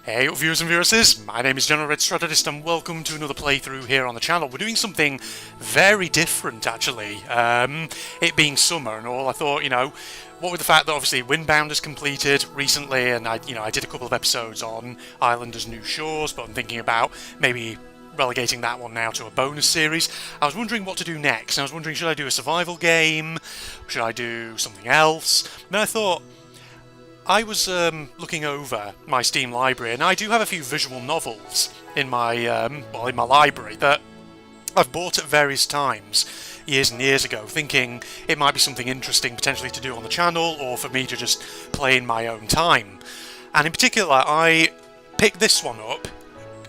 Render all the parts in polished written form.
Hey viewers and viewresses, my name is General Red Strategist and welcome to another playthrough here on the channel. We're doing something very different actually, it being summer and all. I thought, what with the fact that obviously Windbound has completed recently and I did a couple of episodes on Islanders New Shores, but I'm thinking about maybe relegating that one now to a bonus series. I was wondering what to do next, and I was wondering, should I do a survival game? Should I do something else? And then I thought, I was looking over my Steam library, and I do have a few visual novels in my in my library that I've bought at various times, years and years ago, thinking it might be something interesting potentially to do on the channel, or for me to just play in my own time. And in particular, I picked this one up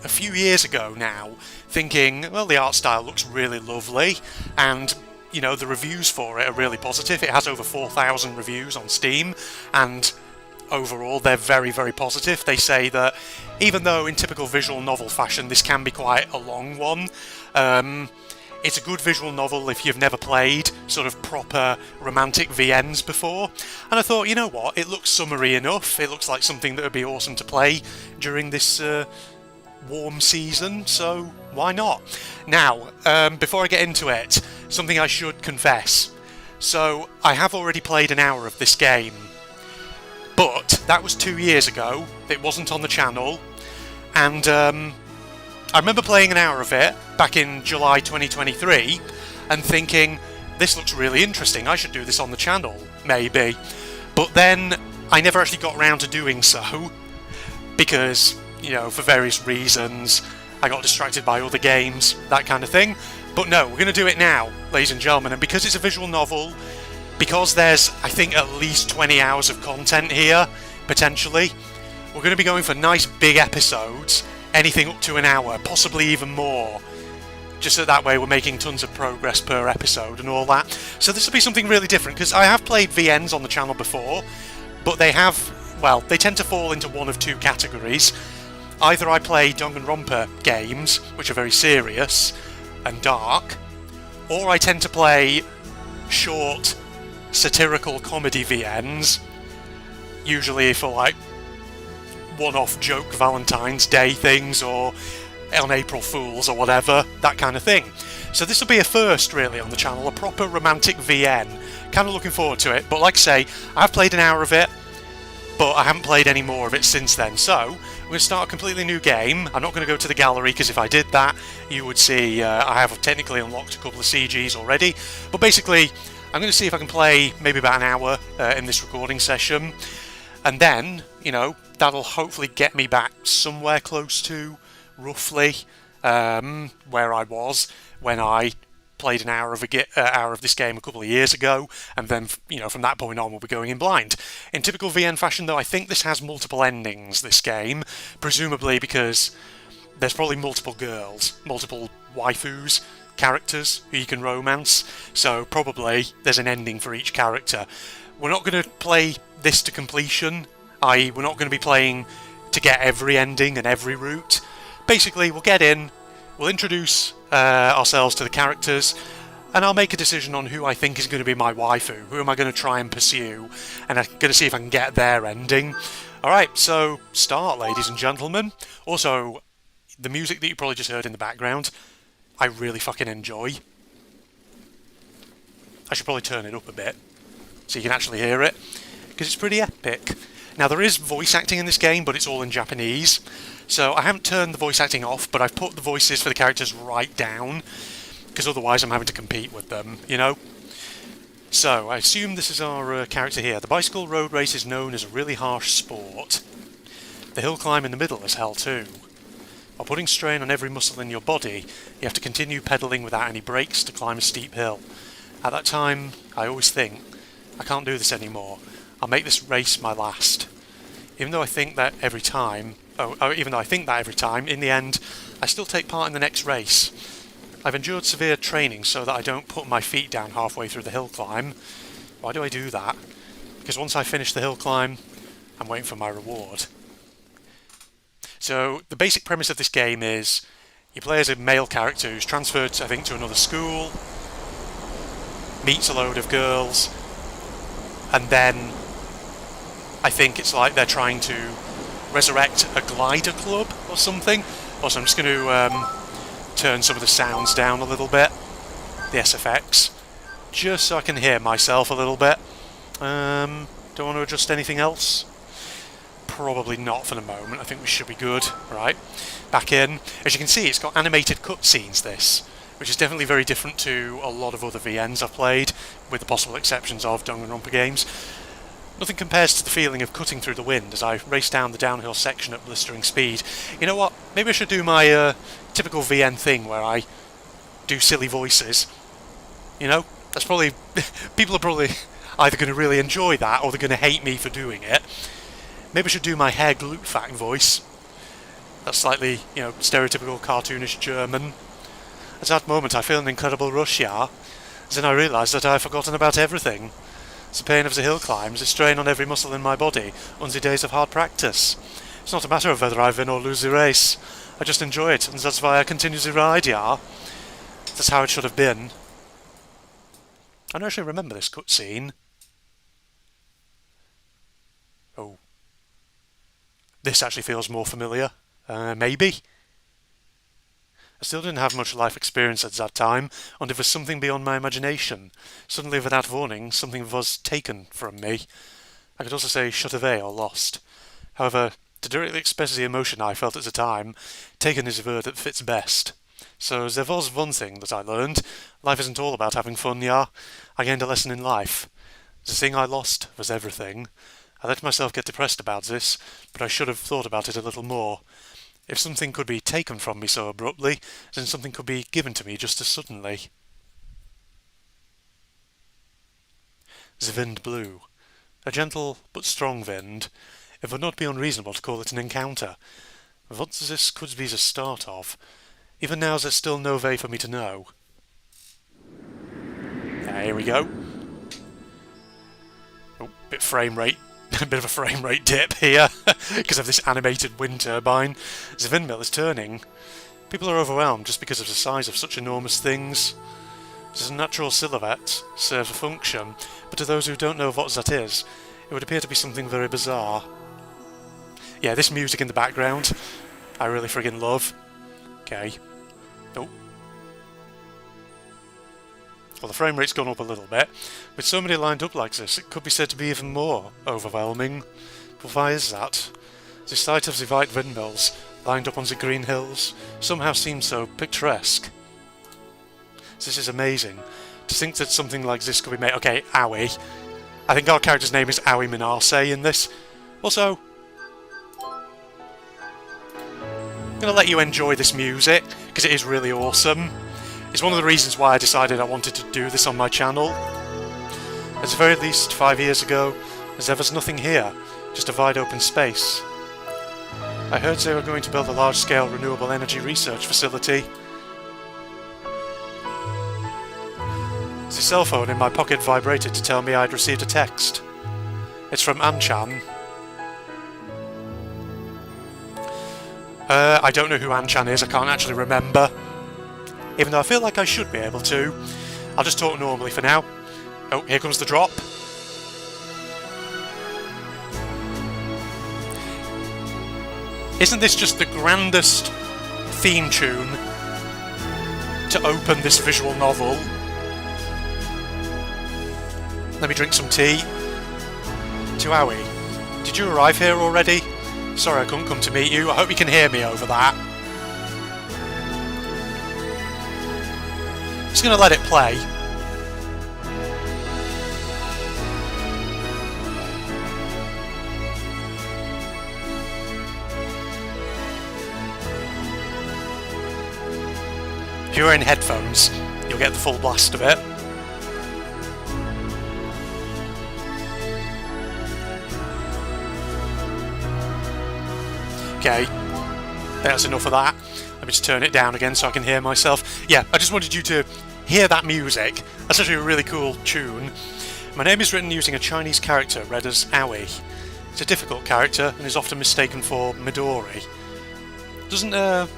a few years ago now, thinking, well, the art style looks really lovely, and the reviews for it are really positive. It has over 4,000 reviews on Steam, and overall they're very, very positive. They say that even though in typical visual novel fashion this can be quite a long one, it's a good visual novel if you've never played sort of proper romantic VNs before. And I thought, you know what, it looks summery enough, it looks like something that would be awesome to play during this warm season, so why not? Now, before I get into it, something I should confess. So I have already played an hour of this game, but that was 2 years ago. It wasn't on the channel, and I remember playing an hour of it back in July 2023 and thinking, this looks really interesting, I should do this on the channel, maybe. But then I never actually got around to doing so because, for various reasons, I got distracted by other games, that kind of thing. But no, we're going to do it now, ladies and gentlemen, and because it's a visual novel, because there's, I think, at least 20 hours of content here, potentially, we're going to be going for nice big episodes, anything up to an hour, possibly even more, just so that way we're making tons of progress per episode and all that. So this will be something really different, because I have played VNs on the channel before, but they tend to fall into one of two categories. Either I play Danganronpa games, which are very serious and dark, or I tend to play short, satirical comedy VNs, usually for like one-off joke Valentine's Day things or on April Fools or whatever, that kind of thing. So this will be a first really on the channel, a proper romantic VN. Kind of looking forward to it, but like I say, I've played an hour of it, but I haven't played any more of it since then. So we're going to start a completely new game. I'm not going to go to the gallery, because if I did that, you would see I have technically unlocked a couple of CGs already. But basically, I'm going to see if I can play maybe about an hour in this recording session, and then, that'll hopefully get me back somewhere close to, roughly, where I was when I played an hour of this game a couple of years ago, and then, from that point on we'll be going in blind. In typical VN fashion though, I think this has multiple endings, this game, presumably because there's probably multiple girls, multiple waifus, characters who you can romance, so probably there's an ending for each character. We're not going to play this to completion, i.e. we're not going to be playing to get every ending and every route. Basically, we'll get in, we'll introduce ourselves to the characters, and I'll make a decision on who I think is going to be my waifu, who am I going to try and pursue, and I'm going to see if I can get their ending. Alright, so start, ladies and gentlemen. Also, the music that you probably just heard in the background, I really fucking enjoy. I should probably turn it up a bit so you can actually hear it, because it's pretty epic. Now there is voice acting in this game, but it's all in Japanese, so I haven't turned the voice acting off, but I've put the voices for the characters right down, because otherwise I'm having to compete with them, So I assume this is our character here. The bicycle road race is known as a really harsh sport. The hill climb in the middle is hell too. While putting strain on every muscle in your body, you have to continue pedalling without any brakes to climb a steep hill. At that time, I always think, I can't do this anymore. I'll make this race my last. Even though I think that every time, in the end, I still take part in the next race. I've endured severe training so that I don't put my feet down halfway through the hill climb. Why do I do that? Because once I finish the hill climb, I'm waiting for my reward. So the basic premise of this game is you play as a male character who's transferred, I think, to another school, meets a load of girls, and then I think it's like they're trying to resurrect a glider club or something. Also, I'm just going to turn some of the sounds down a little bit, the SFX, just so I can hear myself a little bit. Don't want to adjust anything else? Probably not for the moment. I think we should be good. Right, back in. As you can see, it's got animated cutscenes, this, which is definitely very different to a lot of other VNs I've played, with the possible exceptions of Danganronpa games. Nothing compares to the feeling of cutting through the wind as I race down the downhill section at blistering speed. You know what? Maybe I should do my typical VN thing where I do silly voices. You know? That's probably... people are probably either going to really enjoy that or they're going to hate me for doing it. Maybe I should do my Herr Glutfack voice. That's slightly, you know, stereotypical cartoonish German. At that moment I feel an incredible rush, yeah. Then I realise that I've forgotten about everything. It's the pain of the hill climbs, a strain on every muscle in my body, on the days of hard practice. It's not a matter of whether I win or lose the race. I just enjoy it, and that's why I continue the ride, yeah. That's how it should have been. I don't actually remember this cutscene. Oh. This actually feels more familiar. Maybe? I still didn't have much life experience at that time, and it was something beyond my imagination. Suddenly, without warning, something was taken from me. I could also say shut away or lost. However, to directly express the emotion I felt at the time, taken is a word that fits best. So there was one thing that I learned. Life isn't all about having fun, yeah. I gained a lesson in life. The thing I lost was everything. I let myself get depressed about this, but I should have thought about it a little more. If something could be taken from me so abruptly, then something could be given to me just as suddenly. The wind blew. A gentle but strong wind. It would not be unreasonable to call it an encounter. What this could be the start of. Even now there's still no way for me to know. Here we go. Oh, bit frame rate. A bit of a frame rate dip here because of this animated wind turbine. The windmill is turning. People are overwhelmed just because of the size of such enormous things. This natural silhouette serves a function, but to those who don't know what that is, it would appear to be something very bizarre. Yeah, this music in the background, I really friggin' love. Okay. Oh. Well, the frame rate's gone up a little bit. With so many lined up like this, it could be said to be even more overwhelming. But why is that? The sight of the white windmills, lined up on the green hills, somehow seems so picturesque. This is amazing. To think that something like this could be made... Okay, Aoi. I think our character's name is Aoi Minase in this. Also, I'm going to let you enjoy this music, because it is really awesome. It's one of the reasons why I decided I wanted to do this on my channel. At the very least 5 years ago, there was nothing here, just a wide open space. I heard they were going to build a large-scale renewable energy research facility. The cell phone in my pocket vibrated to tell me I'd received a text. It's from Anchan. I don't know who Anchan is, I can't actually remember. Even though I feel like I should be able to. I'll just talk normally for now. Oh, here comes the drop. Isn't this just the grandest theme tune to open this visual novel? Let me drink some tea. To Aoi, did you arrive here already? Sorry I couldn't come to meet you. I hope you can hear me over that. Just going to let it play. If you're in headphones, you'll get the full blast of it. Okay, that's enough of that. Let me just turn it down again so I can hear myself. Yeah, I just wanted you to hear that music. That's actually a really cool tune. My name is written using a Chinese character read as Aoi. It's a difficult character and is often mistaken for Midori. Doesn't, well,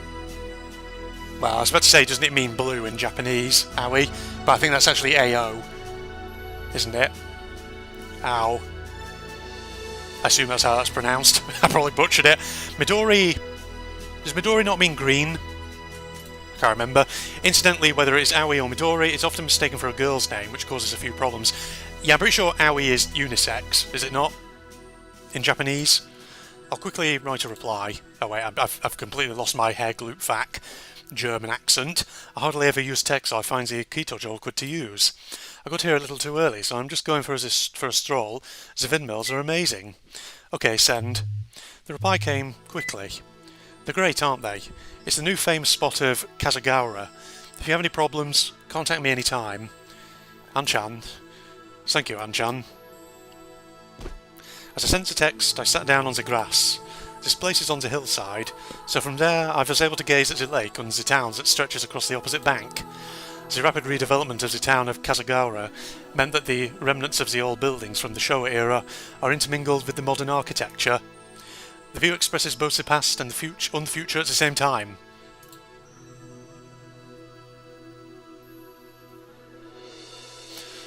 I was about to say, doesn't it mean blue in Japanese, Aoi? But I think that's actually AO, isn't it? Ow. I assume that's how that's pronounced. I probably butchered it. Midori... Does Midori not mean green? I can't remember. Incidentally, whether it's Aoi or Midori, it's often mistaken for a girl's name, which causes a few problems. Yeah, I'm pretty sure Aoi is unisex, is it not? In Japanese? I'll quickly write a reply. Oh wait, I've completely lost my Herr Glupfak German accent. I hardly ever use text, so I find the Kitojo awkward to use. I got here a little too early, so I'm just going for a stroll. The windmills are amazing. Okay, send. The reply came quickly. They're great, aren't they? It's the new famous spot of Kazagaura. If you have any problems, contact me anytime. Anchan. Thank you, Anchan. As I sent the text, I sat down on the grass. This place is on the hillside, so from there I was able to gaze at the lake and the town that stretches across the opposite bank. The rapid redevelopment of the town of Kazagaura meant that the remnants of the old buildings from the Showa era are intermingled with the modern architecture. The view expresses both the past and the future at the same time.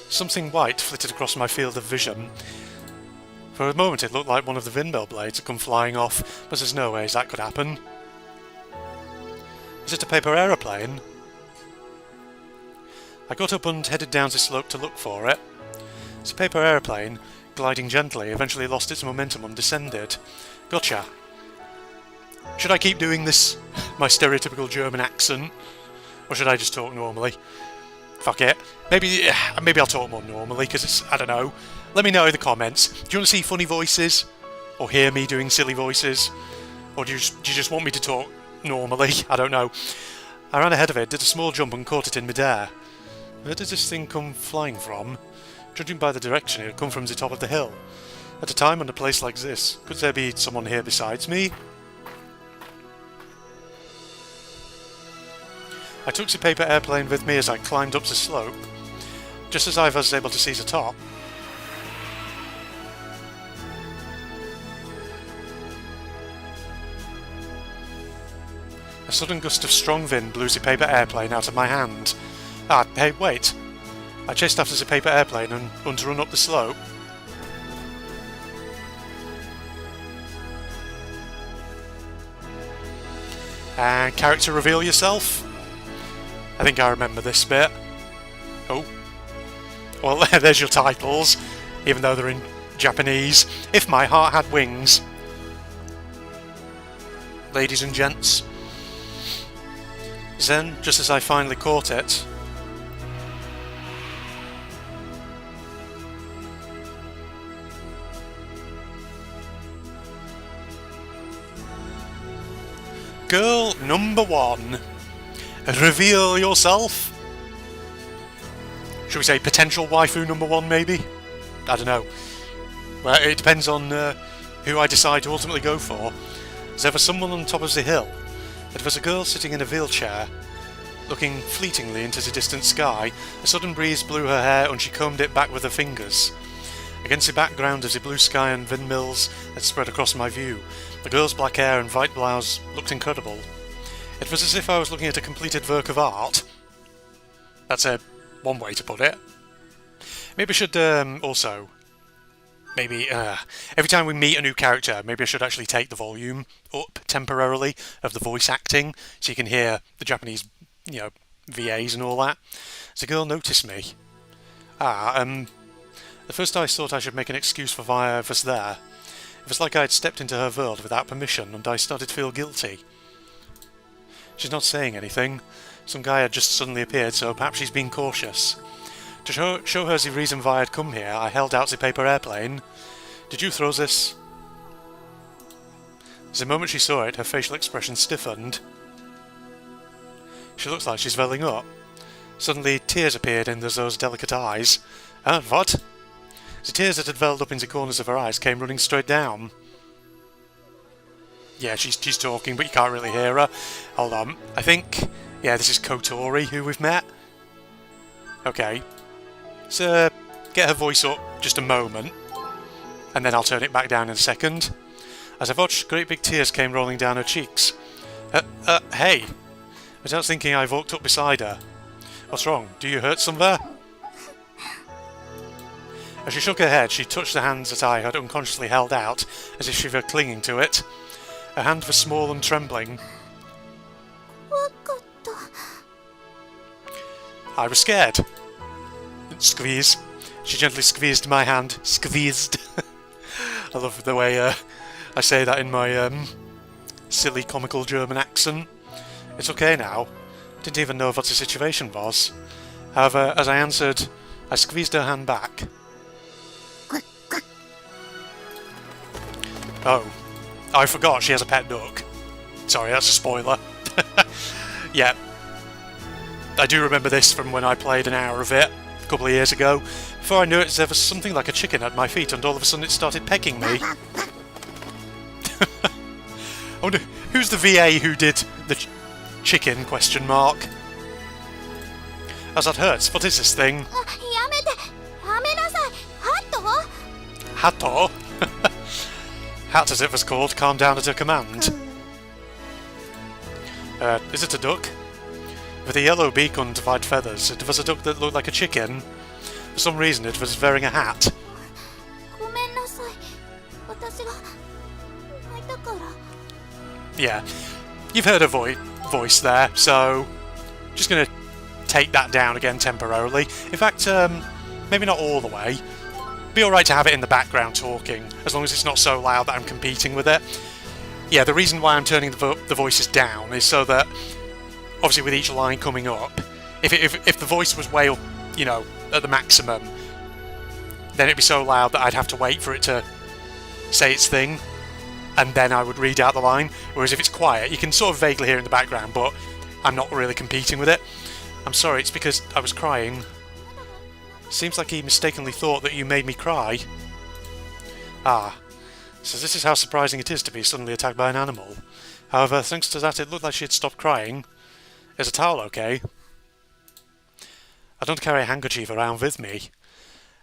Something white flitted across my field of vision. For a moment it looked like one of the windmill blades had come flying off, but there's no ways that could happen. Is it a paper aeroplane? I got up and headed down the slope to look for it. The paper aeroplane, gliding gently, eventually lost its momentum and descended. Gotcha. Should I keep doing this, my stereotypical German accent? Or should I just talk normally? Fuck it. Maybe I'll talk more normally, because it's, I don't know. Let me know in the comments. Do you want to see funny voices? Or hear me doing silly voices? Or do you just want me to talk normally? I don't know. I ran ahead of it, did a small jump and caught it in midair. Where did this thing come flying from? Judging by the direction, it had come from the top of the hill. At a time and a place like this, could there be someone here besides me? I took the paper airplane with me as I climbed up the slope. Just as I was able to see the top, a sudden gust of strong wind blew the paper airplane out of my hand. Ah, hey, wait. I chased after the paper airplane and run up the slope. And character reveal yourself? I think I remember this bit. Oh. Well, there's your titles, even though they're in Japanese. If my heart had wings. Ladies and gents. Then, just as I finally caught it, girl number one. Reveal yourself. Should we say potential waifu number one, maybe? I don't know. Well, it depends on who I decide to ultimately go for. There was someone on top of the hill. It was a girl sitting in a wheelchair, looking fleetingly into the distant sky. A sudden breeze blew her hair and she combed it back with her fingers. Against the background of the blue sky and windmills that spread across my view, the girl's black hair and white blouse looked incredible. It was as if I was looking at a completed work of art. That's one way to put it. Maybe I should also... Maybe, every time we meet a new character, maybe I should actually take the volume up temporarily of the voice acting, so you can hear the Japanese, VAs and all that. The girl noticed me. At first I thought I should make an excuse for why I was there. It was like I had stepped into her world without permission, and I started to feel guilty. She's not saying anything. Some guy had just suddenly appeared, so perhaps she's being cautious. To show her the reason why I'd come here, I held out the paper airplane. Did you throw this? The moment she saw it, her facial expression stiffened. She looks like she's welling up. Suddenly, tears appeared in those delicate eyes. What? The tears that had welled up in the corners of her eyes came running straight down. Yeah, she's talking, but you can't really hear her. Hold on. I think... Yeah, this is Kotori, who we've met. Okay. So, get her voice up just a moment, and then I'll turn it back down in a second. As I watched, great big tears came rolling down her cheeks. Hey! Without thinking, I walked up beside her. What's wrong? Do you hurt somewhere? As she shook her head, she touched the hands that I had unconsciously held out, as if she were clinging to it. Her hand was small and trembling. I was scared. Squeeze. She gently squeezed my hand. Squeezed. I love the way I say that in my silly comical German accent. It's okay now. Didn't even know what the situation was. However, as I answered, I squeezed her hand back. Oh, I forgot she has a pet duck. Sorry, that's a spoiler. Yeah, I do remember this from when I played an hour of it a couple of years ago. Before I knew it, there was something like a chicken at my feet, and all of a sudden it started pecking me. I wonder, who's the VA who did the chicken, question mark? As that hurts, what is this thing? Hato? Hat as it was called, calmed down at her command. Is it a duck? With a yellow beak and white feathers, it was a duck that looked like a chicken. For some reason it was wearing a hat. Yeah, you've heard her voice there, so just going to take that down again temporarily. In fact, maybe not all the way. Be alright to have it in the background talking, as long as it's not so loud that I'm competing with it. Yeah, the reason why I'm turning the voices down is so that, obviously with each line coming up, if the voice was way up, you know, at the maximum, then it'd be so loud that I'd have to wait for it to say its thing, and then I would read out the line. Whereas if it's quiet, you can sort of vaguely hear in the background, but I'm not really competing with it. I'm sorry, it's because I was crying. Seems like he mistakenly thought that you made me cry. Ah, so this is how surprising it is to be suddenly attacked by an animal. However, thanks to that, it looked like she had stopped crying. Is a towel okay? I don't carry a handkerchief around with me.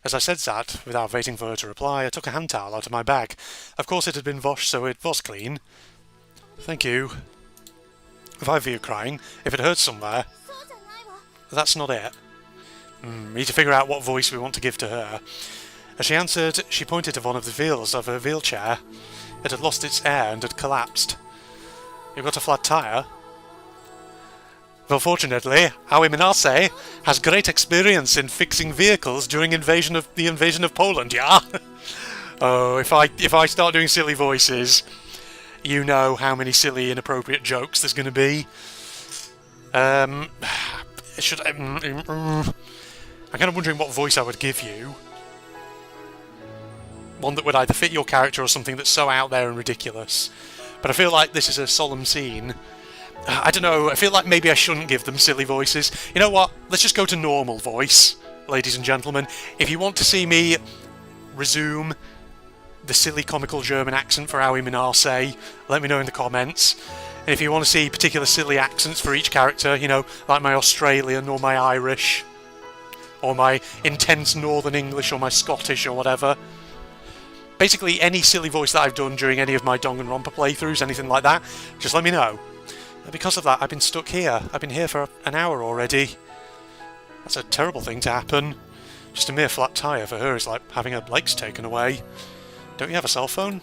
As I said that, without waiting for her to reply, I took a hand towel out of my bag. Of course it had been washed, so it was clean. Thank you. If I hear you crying, if it hurts somewhere... That's not it. We need to figure out what voice we want to give to her. As she answered, she pointed to one of the wheels of her wheelchair. It had lost its air and had collapsed. You've got a flat tyre? Well, fortunately, Aoi Minase has great experience in fixing vehicles during the invasion of Poland, yeah? Oh, if I start doing silly voices, you know how many silly, inappropriate jokes there's going to be. I'm kind of wondering what voice I would give you. One that would either fit your character or something that's so out there and ridiculous. But I feel like this is a solemn scene. I don't know, I feel like maybe I shouldn't give them silly voices. You know what? Let's just go to normal voice, ladies and gentlemen. If you want to see me resume the silly comical German accent for Aoi Minase, let me know in the comments. And if you want to see particular silly accents for each character, you know, like my Australian or my Irish, or my intense Northern English or my Scottish or whatever. Basically any silly voice that I've done during any of my Danganronpa playthroughs, anything like that, just let me know. Because of that, I've been stuck here. I've been here for an hour already. That's a terrible thing to happen. Just a mere flat tyre for her is like having her legs taken away. Don't you have a cell phone?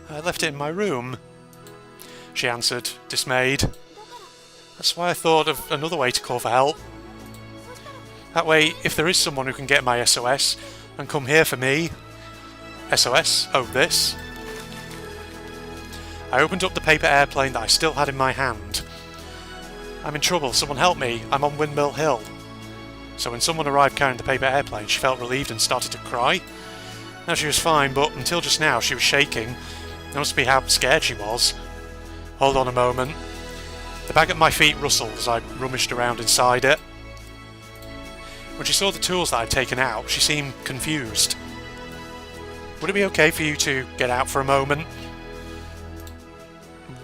I left it in my room. She answered, dismayed. That's why I thought of another way to call for help. That way, if there is someone who can get my SOS and come here for me... SOS? Oh, this? I opened up the paper airplane that I still had in my hand. I'm in trouble, someone help me, I'm on Windmill Hill. So when someone arrived carrying the paper airplane, she felt relieved and started to cry. Now she was fine, but until just now she was shaking. That must be how scared she was. Hold on a moment. The bag at my feet rustled as I rummaged around inside it. When she saw the tools that I'd taken out, she seemed confused. Would it be okay for you to get out for a moment?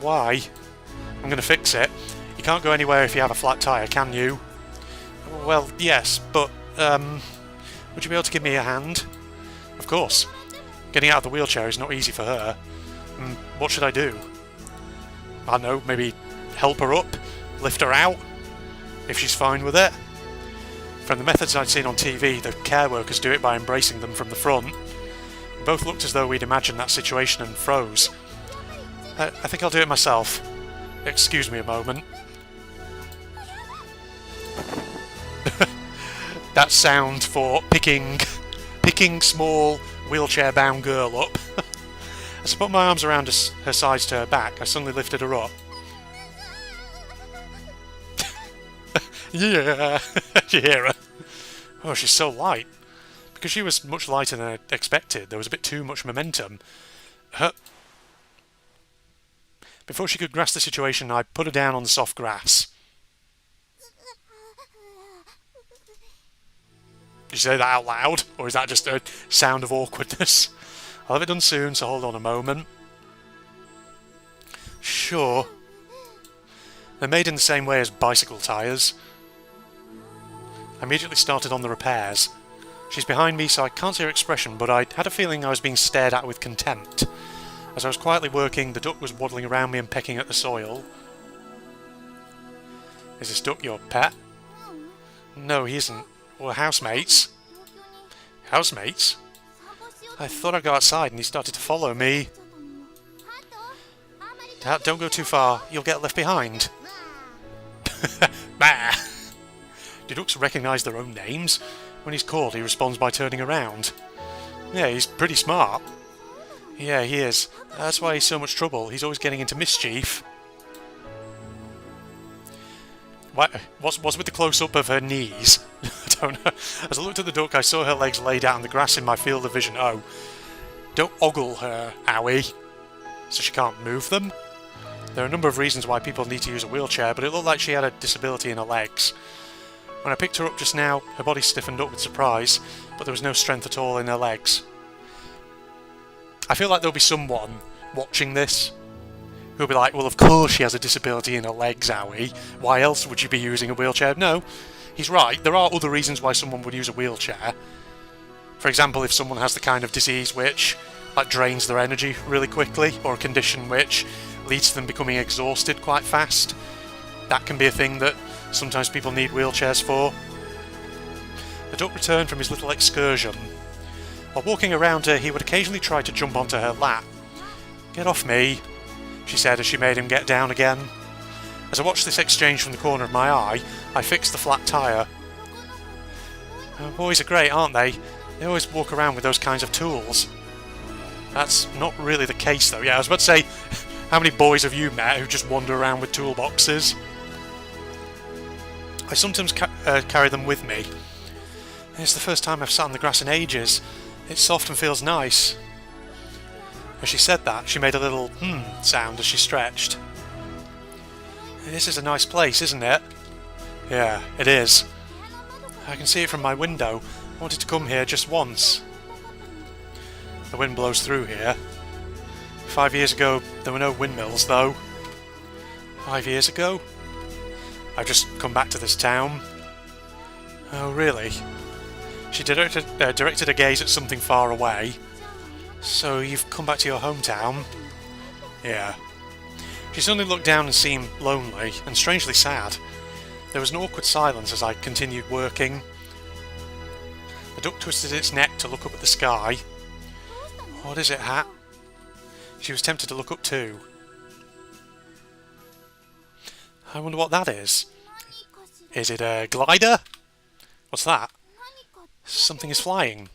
Why? I'm going to fix it. You can't go anywhere if you have a flat tyre, can you? Well, yes, but, would you be able to give me a hand? Of course. Getting out of the wheelchair is not easy for her. What should I do? I don't know, maybe help her up? Lift her out? If she's fine with it? From the methods I'd seen on TV, the care workers do it by embracing them from the front. We both looked as though we'd imagined that situation and froze. I think I'll do it myself. Excuse me a moment. That sound for picking small wheelchair-bound girl up. As I put my arms around her sides to her back, I suddenly lifted her up. Yeah, you hear her? Oh, she's so light. Because she was much lighter than I expected, there was a bit too much momentum. Before she could grasp the situation, I put her down on the soft grass. Did you say that out loud? Or is that just a sound of awkwardness? I'll have it done soon, so hold on a moment. Sure. They're made in the same way as bicycle tyres. I immediately started on the repairs. She's behind me, so I can't see her expression, but I had a feeling I was being stared at with contempt. As I was quietly working, the duck was waddling around me and pecking at the soil. Is this duck your pet? No, he isn't. We're housemates. Housemates? I thought I'd go outside and he started to follow me. Dad, don't go too far. You'll get left behind. Bah! Do ducks recognise their own names? When he's called, he responds by turning around. Yeah, he's pretty smart. Yeah, he is. That's why he's so much trouble. He's always getting into mischief. What's with the close-up of her knees? I don't know. As I looked at the duck, I saw her legs laid out on the grass in my field of vision. Oh, don't ogle her, owie. So she can't move them? There are a number of reasons why people need to use a wheelchair, but it looked like she had a disability in her legs. When I picked her up just now, her body stiffened up with surprise, but there was no strength at all in her legs. I feel like there'll be someone watching this who'll be like, well, of course she has a disability in her legs, owie. Why else would you be using a wheelchair? No, he's right. There are other reasons why someone would use a wheelchair. For example, if someone has the kind of disease which drains their energy really quickly, or a condition which leads to them becoming exhausted quite fast. That can be a thing that sometimes people need wheelchairs for. The duck returned from his little excursion. While walking around her, he would occasionally try to jump onto her lap. Get off me, she said as she made him get down again. As I watched this exchange from the corner of my eye, I fixed the flat tyre. Boys are great, aren't they? They always walk around with those kinds of tools. That's not really the case though. Yeah, I was about to say, how many boys have you met who just wander around with toolboxes? I sometimes carry them with me. It's the first time I've sat on the grass in ages. It's soft and feels nice. As she said that, she made a little sound as she stretched. This is a nice place, isn't it? Yeah, it is. I can see it from my window. I wanted to come here just once. The wind blows through here. 5 years ago, there were no windmills, though. 5 years ago? I've just come back to this town. Oh, really? She directed her gaze at something far away. So you've come back to your hometown? Yeah. She suddenly looked down and seemed lonely, and strangely sad. There was an awkward silence as I continued working. The duck twisted its neck to look up at the sky. What is it, Hat? She was tempted to look up too. I wonder what that is. Is it a glider? What's that? Something is flying.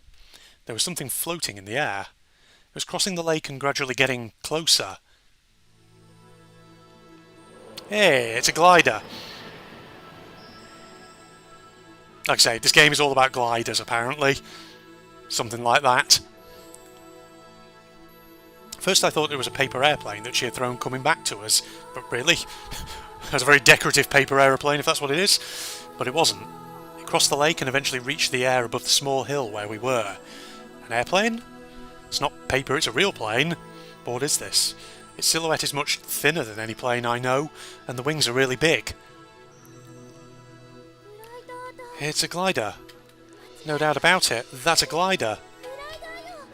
There was something floating in the air. It was crossing the lake and gradually getting closer. Hey, it's a glider. Like I say, this game is all about gliders, apparently. Something like that. First I thought it was a paper airplane that she had thrown coming back to us, but really? It was a very decorative paper aeroplane, if that's what it is. But it wasn't. It crossed the lake and eventually reached the air above the small hill where we were. An airplane? It's not paper, it's a real plane. But what is this? Its silhouette is much thinner than any plane I know, and the wings are really big. It's a glider. No doubt about it, that's a glider.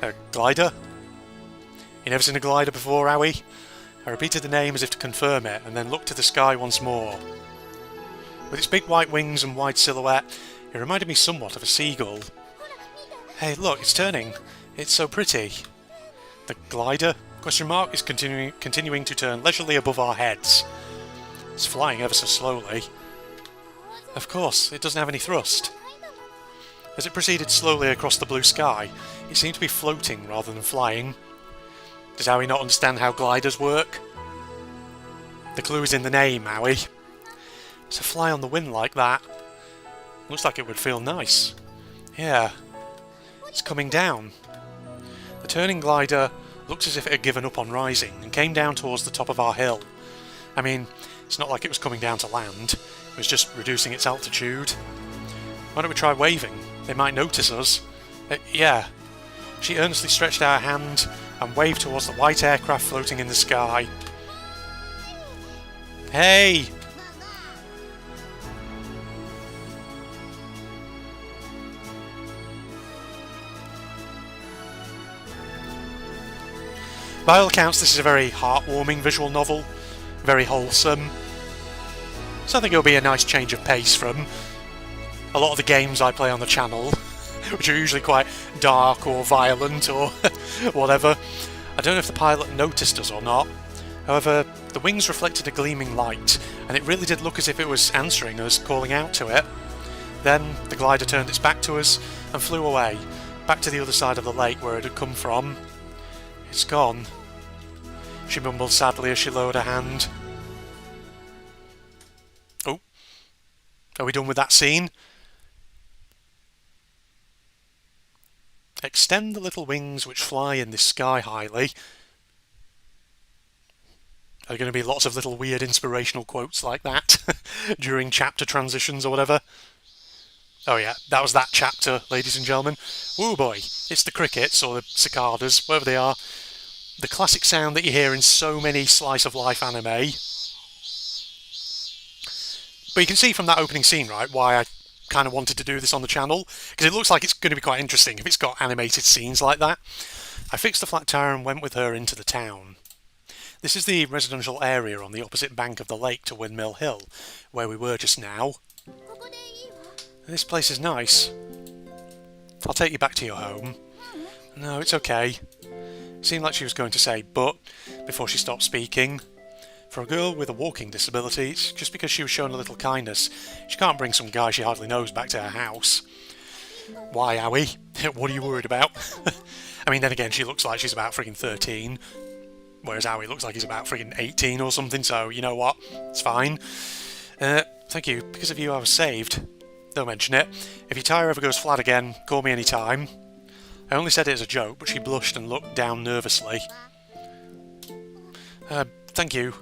A glider? You never seen a glider before, Owie? I repeated the name as if to confirm it, and then looked to the sky once more. With its big white wings and wide silhouette, it It reminded me somewhat of a seagull. Hey, look, it's turning. It's so pretty. The glider, question mark, is continuing to turn leisurely above our heads. It's flying ever so slowly. Of course, it doesn't have any thrust. As it proceeded slowly across the blue sky, it seemed to be floating rather than flying. Does Aoi not understand how gliders work? The clue is in the name, Aoi. To fly on the wind like that, looks like it would feel nice. Yeah, it's coming down. The turning glider looked as if it had given up on rising and came down towards the top of our hill. I mean, it's not like it was coming down to land, it was just reducing its altitude. Why don't we try waving? They might notice us. Yeah. She earnestly stretched out her hand and waved towards the white aircraft floating in the sky. Hey! By all accounts, this is a very heartwarming visual novel, very wholesome. So I think it'll be a nice change of pace from a lot of the games I play on the channel, which are usually quite dark or violent or whatever. I don't know if the pilot noticed us or not. However, the wings reflected a gleaming light, and it really did look as if it was answering us, calling out to it. Then the glider turned its back to us and flew away, back to the other side of the lake where it had come from. It's gone, she mumbled sadly as she lowered her hand. Oh, are we done with that scene? Extend the little wings which fly in the sky highly. Are there going to be lots of little weird inspirational quotes like that during chapter transitions or whatever? Oh yeah, that was that chapter, ladies and gentlemen. Woo boy, it's the crickets, or the cicadas, whatever they are. The classic sound that you hear in so many slice-of-life anime. But you can see from that opening scene, right, why I kind of wanted to do this on the channel, because it looks like it's going to be quite interesting if it's got animated scenes like that. I fixed the flat tire and went with her into the town. This is the residential area on the opposite bank of the lake to Windmill Hill, where we were just now. This place is nice. I'll take you back to your home. No, it's okay. Seemed like she was going to say but before she stopped speaking. For a girl with a walking disability, it's just because she was shown a little kindness, she can't bring some guy she hardly knows back to her house. Why, Aoi? What are you worried about? I mean, then again, she looks like she's about friggin' 13, whereas Aoi looks like he's about friggin' 18 or something, so you know what? It's fine. Thank you. Because of you, I was saved. Don't mention it. If your tyre ever goes flat again, call me any time. I only said it as a joke, but she blushed and looked down nervously. Thank you.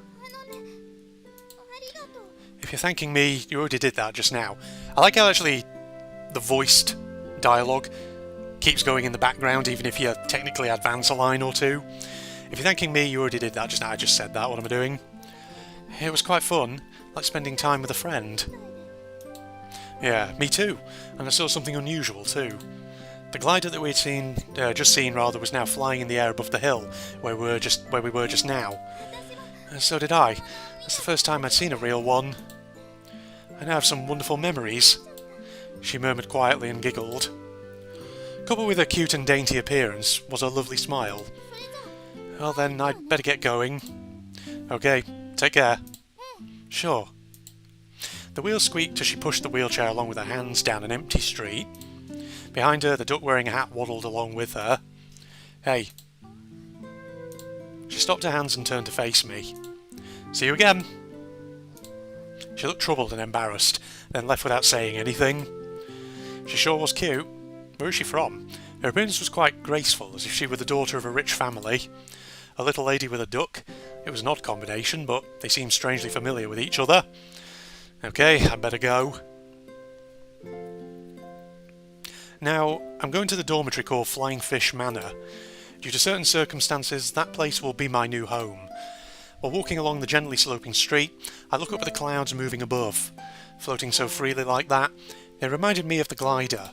If you're thanking me, you already did that just now. I like how actually the voiced dialogue keeps going in the background, even if you technically advance a line or two. If you're thanking me, you already did that just now. I just said that. What am I doing? It was quite fun, like spending time with a friend. Yeah, me too. And I saw something unusual too. The glider that we'd just seen, was now flying in the air above the hill, where we were just now. And so did I. That's the first time I'd seen a real one. I now have some wonderful memories, she murmured quietly and giggled. Coupled with her cute and dainty appearance was her lovely smile. Well then, I'd better get going. Okay, take care. Sure. The wheels squeaked as she pushed the wheelchair along with her hands down an empty street. Behind her, the duck wearing a hat waddled along with her. Hey. She stopped her hands and turned to face me. See you again. She looked troubled and embarrassed, then left without saying anything. She sure was cute. Where is she from? Her appearance was quite graceful, as if she were the daughter of a rich family. A little lady with a duck. It was an odd combination, but they seemed strangely familiar with each other. Okay, I'd better go. Now, I'm going to the dormitory called Flying Fish Manor. Due to certain circumstances, that place will be my new home. While walking along the gently sloping street, I look up at the clouds moving above. Floating so freely like that, they reminded me of the glider.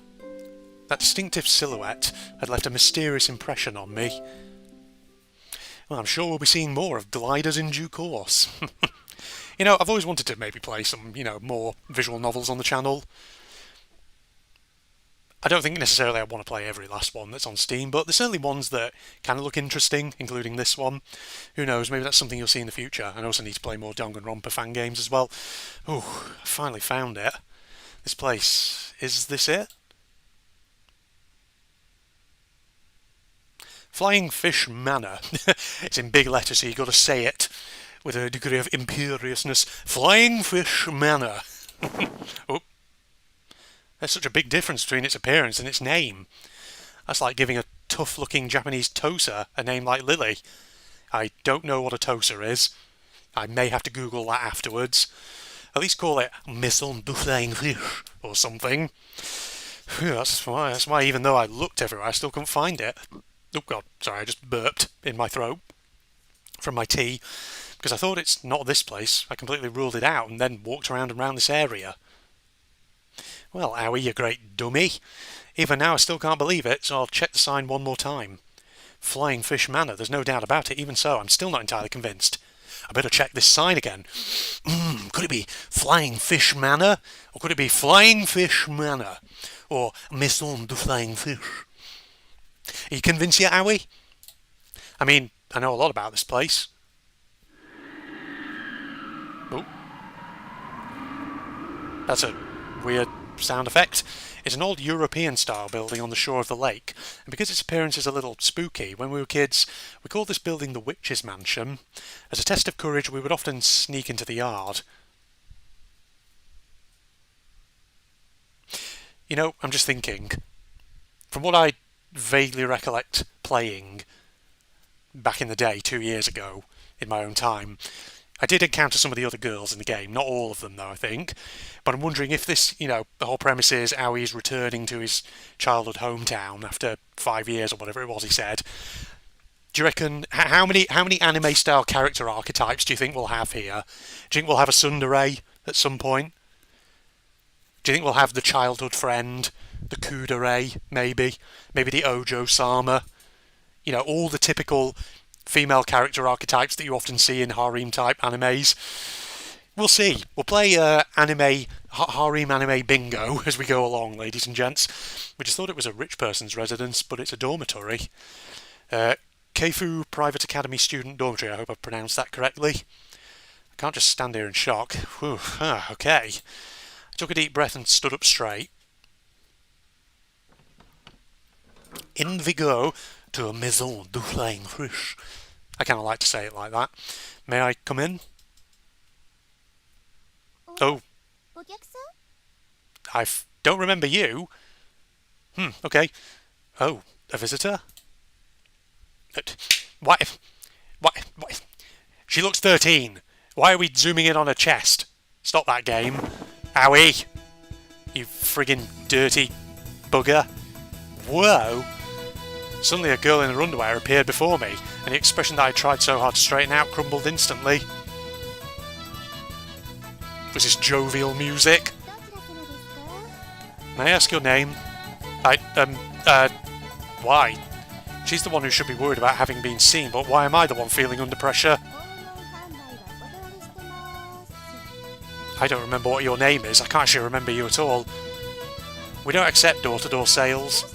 That distinctive silhouette had left a mysterious impression on me. Well, I'm sure we'll be seeing more of gliders in due course. You know, I've always wanted to maybe play some, more visual novels on the channel. I don't think necessarily I want to play every last one that's on Steam, but there's certainly ones that kind of look interesting, including this one. Who knows, maybe that's something you'll see in the future. I also need to play more Danganronpa fan games as well. Ooh, I finally found it. This place. Is this it? Flying Fish Manor. It's in big letters, so you've got to say it with a degree of imperiousness. Flying Fish Manor. Oh, there's such a big difference between its appearance and its name. That's like giving a tough-looking Japanese tosa a name like Lily. I don't know what a tosa is. I may have to Google that afterwards. At least call it Maison du Flying Fish or something. Phew, that's why even though I looked everywhere, I still couldn't find it. Oh god, sorry, I just burped in my throat from my tea, because I thought it's not this place. I completely ruled it out and then walked around and around this area. Well, owie, you great dummy. Even now I still can't believe it, so I'll check the sign one more time. Flying Fish Manor, there's no doubt about it. Even so, I'm still not entirely convinced. I better check this sign again. Could it be Flying Fish Manor? Or could it be Flying Fish Manor? Or Maison du Flying Fish? Are you convinced yet, Owie? I mean, I know a lot about this place. Oh. That's a weird sound effect. It's an old European-style building on the shore of the lake, and because its appearance is a little spooky, when we were kids, we called this building the Witch's Mansion. As a test of courage, we would often sneak into the yard. You know, I'm just thinking, from what I vaguely recollect playing back in the day, 2 years ago, in my own time, I did encounter some of the other girls in the game, not all of them though, I think. But I'm wondering if this, you know, the whole premise is Aoi is returning to his childhood hometown after 5 years or whatever it was he said. Do you reckon, how many anime-style character archetypes do you think we'll have here? Do you think we'll have a tsundere at some point? Do you think we'll have the childhood friend, the kudere, maybe the Ojo-sama? You know, all the typical female character archetypes that you often see in harem-type animes. We'll see. We'll play harem anime bingo as we go along, ladies and gents. We just thought it was a rich person's residence, but it's a dormitory. Keifu Private Academy Student Dormitory, I hope I've pronounced that correctly. I can't just stand here in shock. Whew, okay. I took a deep breath and stood up straight. In we go to a Maison du Flying Fish. I kind of like to say it like that. May I come in? Oh. I don't remember you. Okay. Oh, a visitor? Why? She looks 13. Why are we zooming in on her chest? Stop that game. Owie! You friggin' dirty bugger. Whoa! Suddenly a girl in her underwear appeared before me, and the expression that I tried so hard to straighten out crumbled instantly. Was this jovial music? May I ask your name? Why? She's the one who should be worried about having been seen, but why am I the one feeling under pressure? I don't remember what your name is. I can't actually remember you at all. We don't accept door-to-door sales.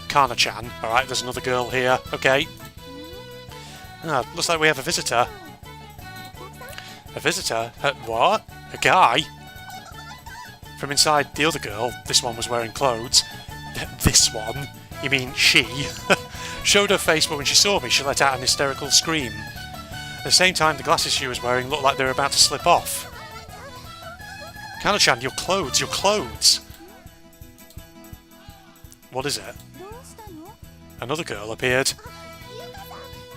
Kana-chan. Alright, there's another girl here. Okay. Looks like we have a visitor. A visitor? What? A guy? From inside the other girl, this one was wearing clothes. This one? You mean she? Showed her face, but when she saw me, she let out an hysterical scream. At the same time, the glasses she was wearing looked like they were about to slip off. Kana-chan, your clothes! What is it? Another girl appeared.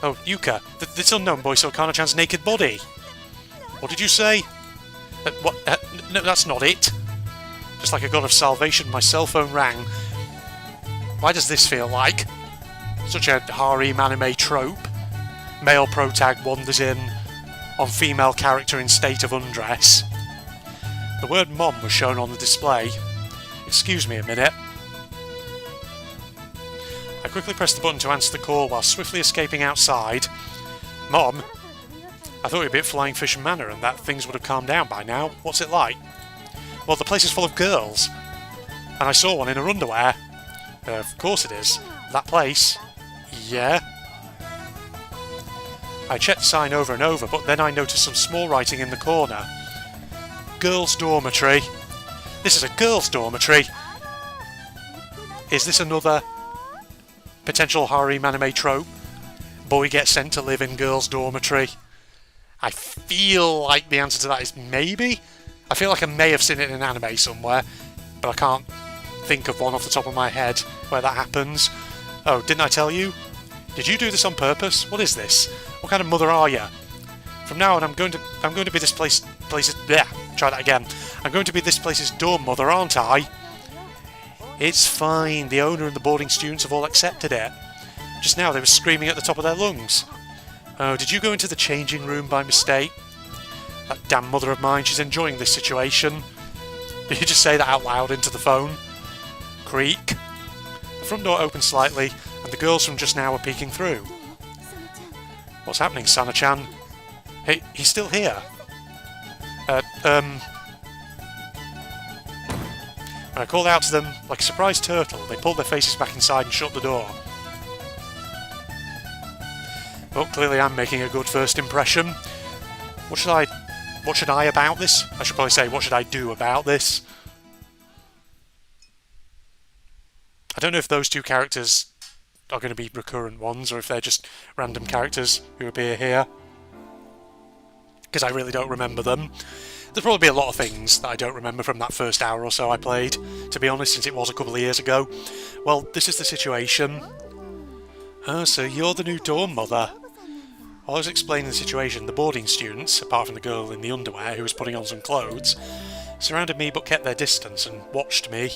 Oh, Yuka, this unknown boy saw Kana-chan's naked body. What did you say? What? No, that's not it. Just like a god of salvation, my cell phone rang. Why does this feel like such a harem anime trope? Male protag wanders in on female character in state of undress. The word mom was shown on the display. Excuse me a minute. I quickly pressed the button to answer the call while swiftly escaping outside. Mom? I thought you'd be at Flying Fish Manor and that things would have calmed down by now. What's it like? Well, the place is full of girls. And I saw one in her underwear. Of course it is. That place. Yeah. I checked the sign over and over, but then I noticed some small writing in the corner. Girls' dormitory. This is a girls' dormitory. Is this another potential harem anime trope? Boy gets sent to live in girls' dormitory. I feel like the answer to that is maybe. I feel like I may have seen it in an anime somewhere, but I can't think of one off the top of my head where that happens. Oh, didn't I tell you? Did you do this on purpose? What is this? What kind of mother are you? From now on, I'm going to be this place's. Yeah, try that again. I'm going to be this place's dorm mother, aren't I? It's fine. The owner and the boarding students have all accepted it. Just now, they were screaming at the top of their lungs. Oh, did you go into the changing room by mistake? That damn mother of mine, she's enjoying this situation. Did you just say that out loud into the phone? Creak. The front door opened slightly, and the girls from just now were peeking through. What's happening, Sana-chan? Hey, he's still here. When I called out to them, like a surprised turtle, they pulled their faces back inside and shut the door. Well, clearly I'm making a good first impression. What should I about this? I should probably say, what should I do about this? I don't know if those two characters are going to be recurrent ones, or if they're just random characters who appear here. Because I really don't remember them. There'll probably be a lot of things that I don't remember from that first hour or so I played, to be honest, since it was a couple of years ago. Well, this is the situation. Oh, so you're the new dorm mother. While I was explaining the situation, the boarding students, apart from the girl in the underwear who was putting on some clothes, surrounded me but kept their distance and watched me.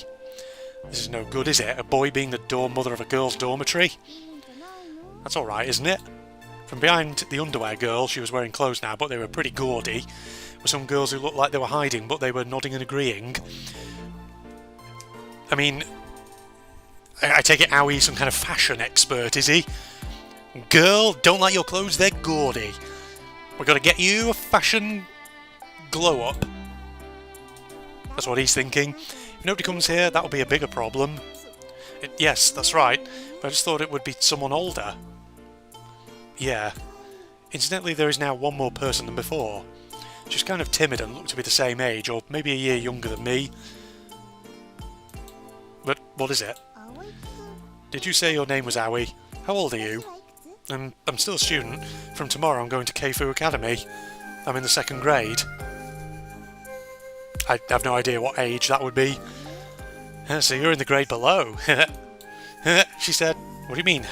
This is no good, is it? A boy being the dorm mother of a girl's dormitory? That's alright, isn't it? From behind the underwear girl, she was wearing clothes now, but they were pretty gaudy, were some girls who looked like they were hiding, but they were nodding and agreeing. I mean, I take it Awie's some kind of fashion expert, is he? Girl, don't like your clothes, they're gaudy. We've got to get you a fashion glow-up. That's what he's thinking. If nobody comes here, that'll be a bigger problem. Yes, that's right, but I just thought it would be someone older. Yeah. Incidentally, there is now one more person than before. She's kind of timid and looked to be the same age, or maybe a year younger than me. But what is it? Did you say your name was Aoi? How old are you? I'm still a student. From tomorrow I'm going to Keifu Academy. I'm in the 2nd grade. I have no idea what age that would be. So you're in the grade below. She said, what do you mean,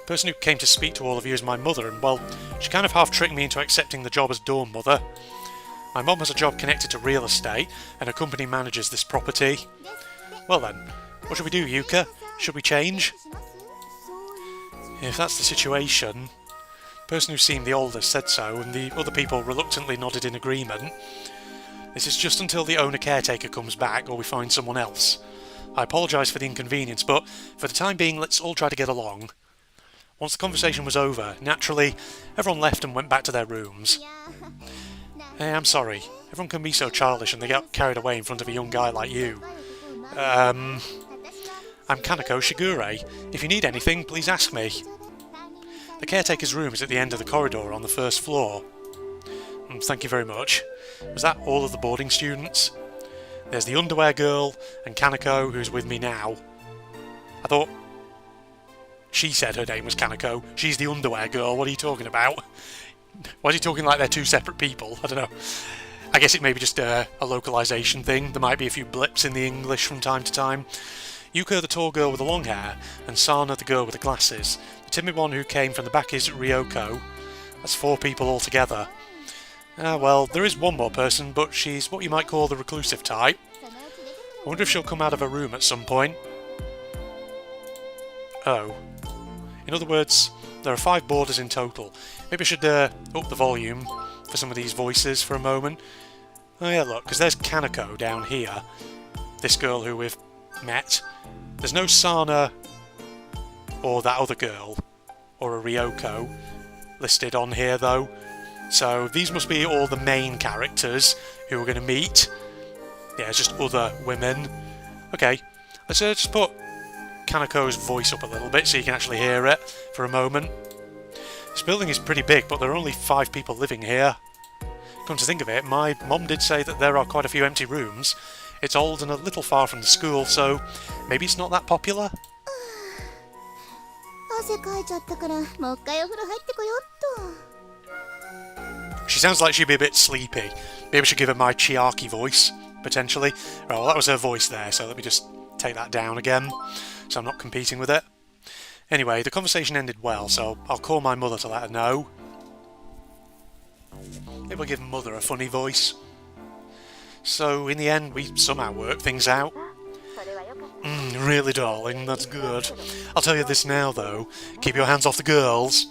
The person who came to speak to all of you is my mother, and well, she kind of half-tricked me into accepting the job as dorm mother. My mum has a job connected to real estate, and her company manages this property. Well then, what should we do, Yuka? Should we change? If that's the situation, the person who seemed the oldest said so, and the other people reluctantly nodded in agreement. This is just until the owner-caretaker comes back, or we find someone else. I apologise for the inconvenience, but for the time being, let's all try to get along. Once the conversation was over, naturally, everyone left and went back to their rooms. Hey, I'm sorry. Everyone can be so childish and they get carried away in front of a young guy like you. I'm Kaneko Shigure. If you need anything, please ask me. The caretaker's room is at the end of the corridor on the 1st floor. Thank you very much. Was that all of the boarding students? There's the underwear girl and Kaneko, who's with me now. I thought she said her name was Kaneko. She's the underwear girl. What are you talking about? Why is he talking like they're two separate people? I don't know. I guess it may be just a localization thing. There might be a few blips in the English from time to time. Yuka, the tall girl with the long hair, and Sana, the girl with the glasses. The timid one who came from the back is Ryoko. That's 4 people altogether. Well, there is one more person, but she's what you might call the reclusive type. I wonder if she'll come out of her room at some point. Oh. In other words, there are 5 boarders in total. Maybe I should up the volume for some of these voices for a moment. Oh yeah, look, because there's Kaneko down here. This girl who we've met. There's no Sana or that other girl, or a Ryoko, listed on here though. So these must be all the main characters who we're going to meet. Yeah, it's just other women. Okay, let's just put Kanako's voice up a little bit so you can actually hear it for a moment. This building is pretty big, but there are only 5 people living here. Come to think of it, my mum did say that there are quite a few empty rooms. It's old and a little far from the school, so maybe it's not that popular? She sounds like she'd be a bit sleepy. Maybe I should give her my Chiaki voice, potentially. Right, well, that was her voice there, so let me just take that down again, so I'm not competing with it. Anyway, the conversation ended well, so I'll call my mother to let her know. Maybe I'll give Mother a funny voice. So, in the end, we somehow worked things out. Really, darling, that's good. I'll tell you this now, though. Keep your hands off the girls.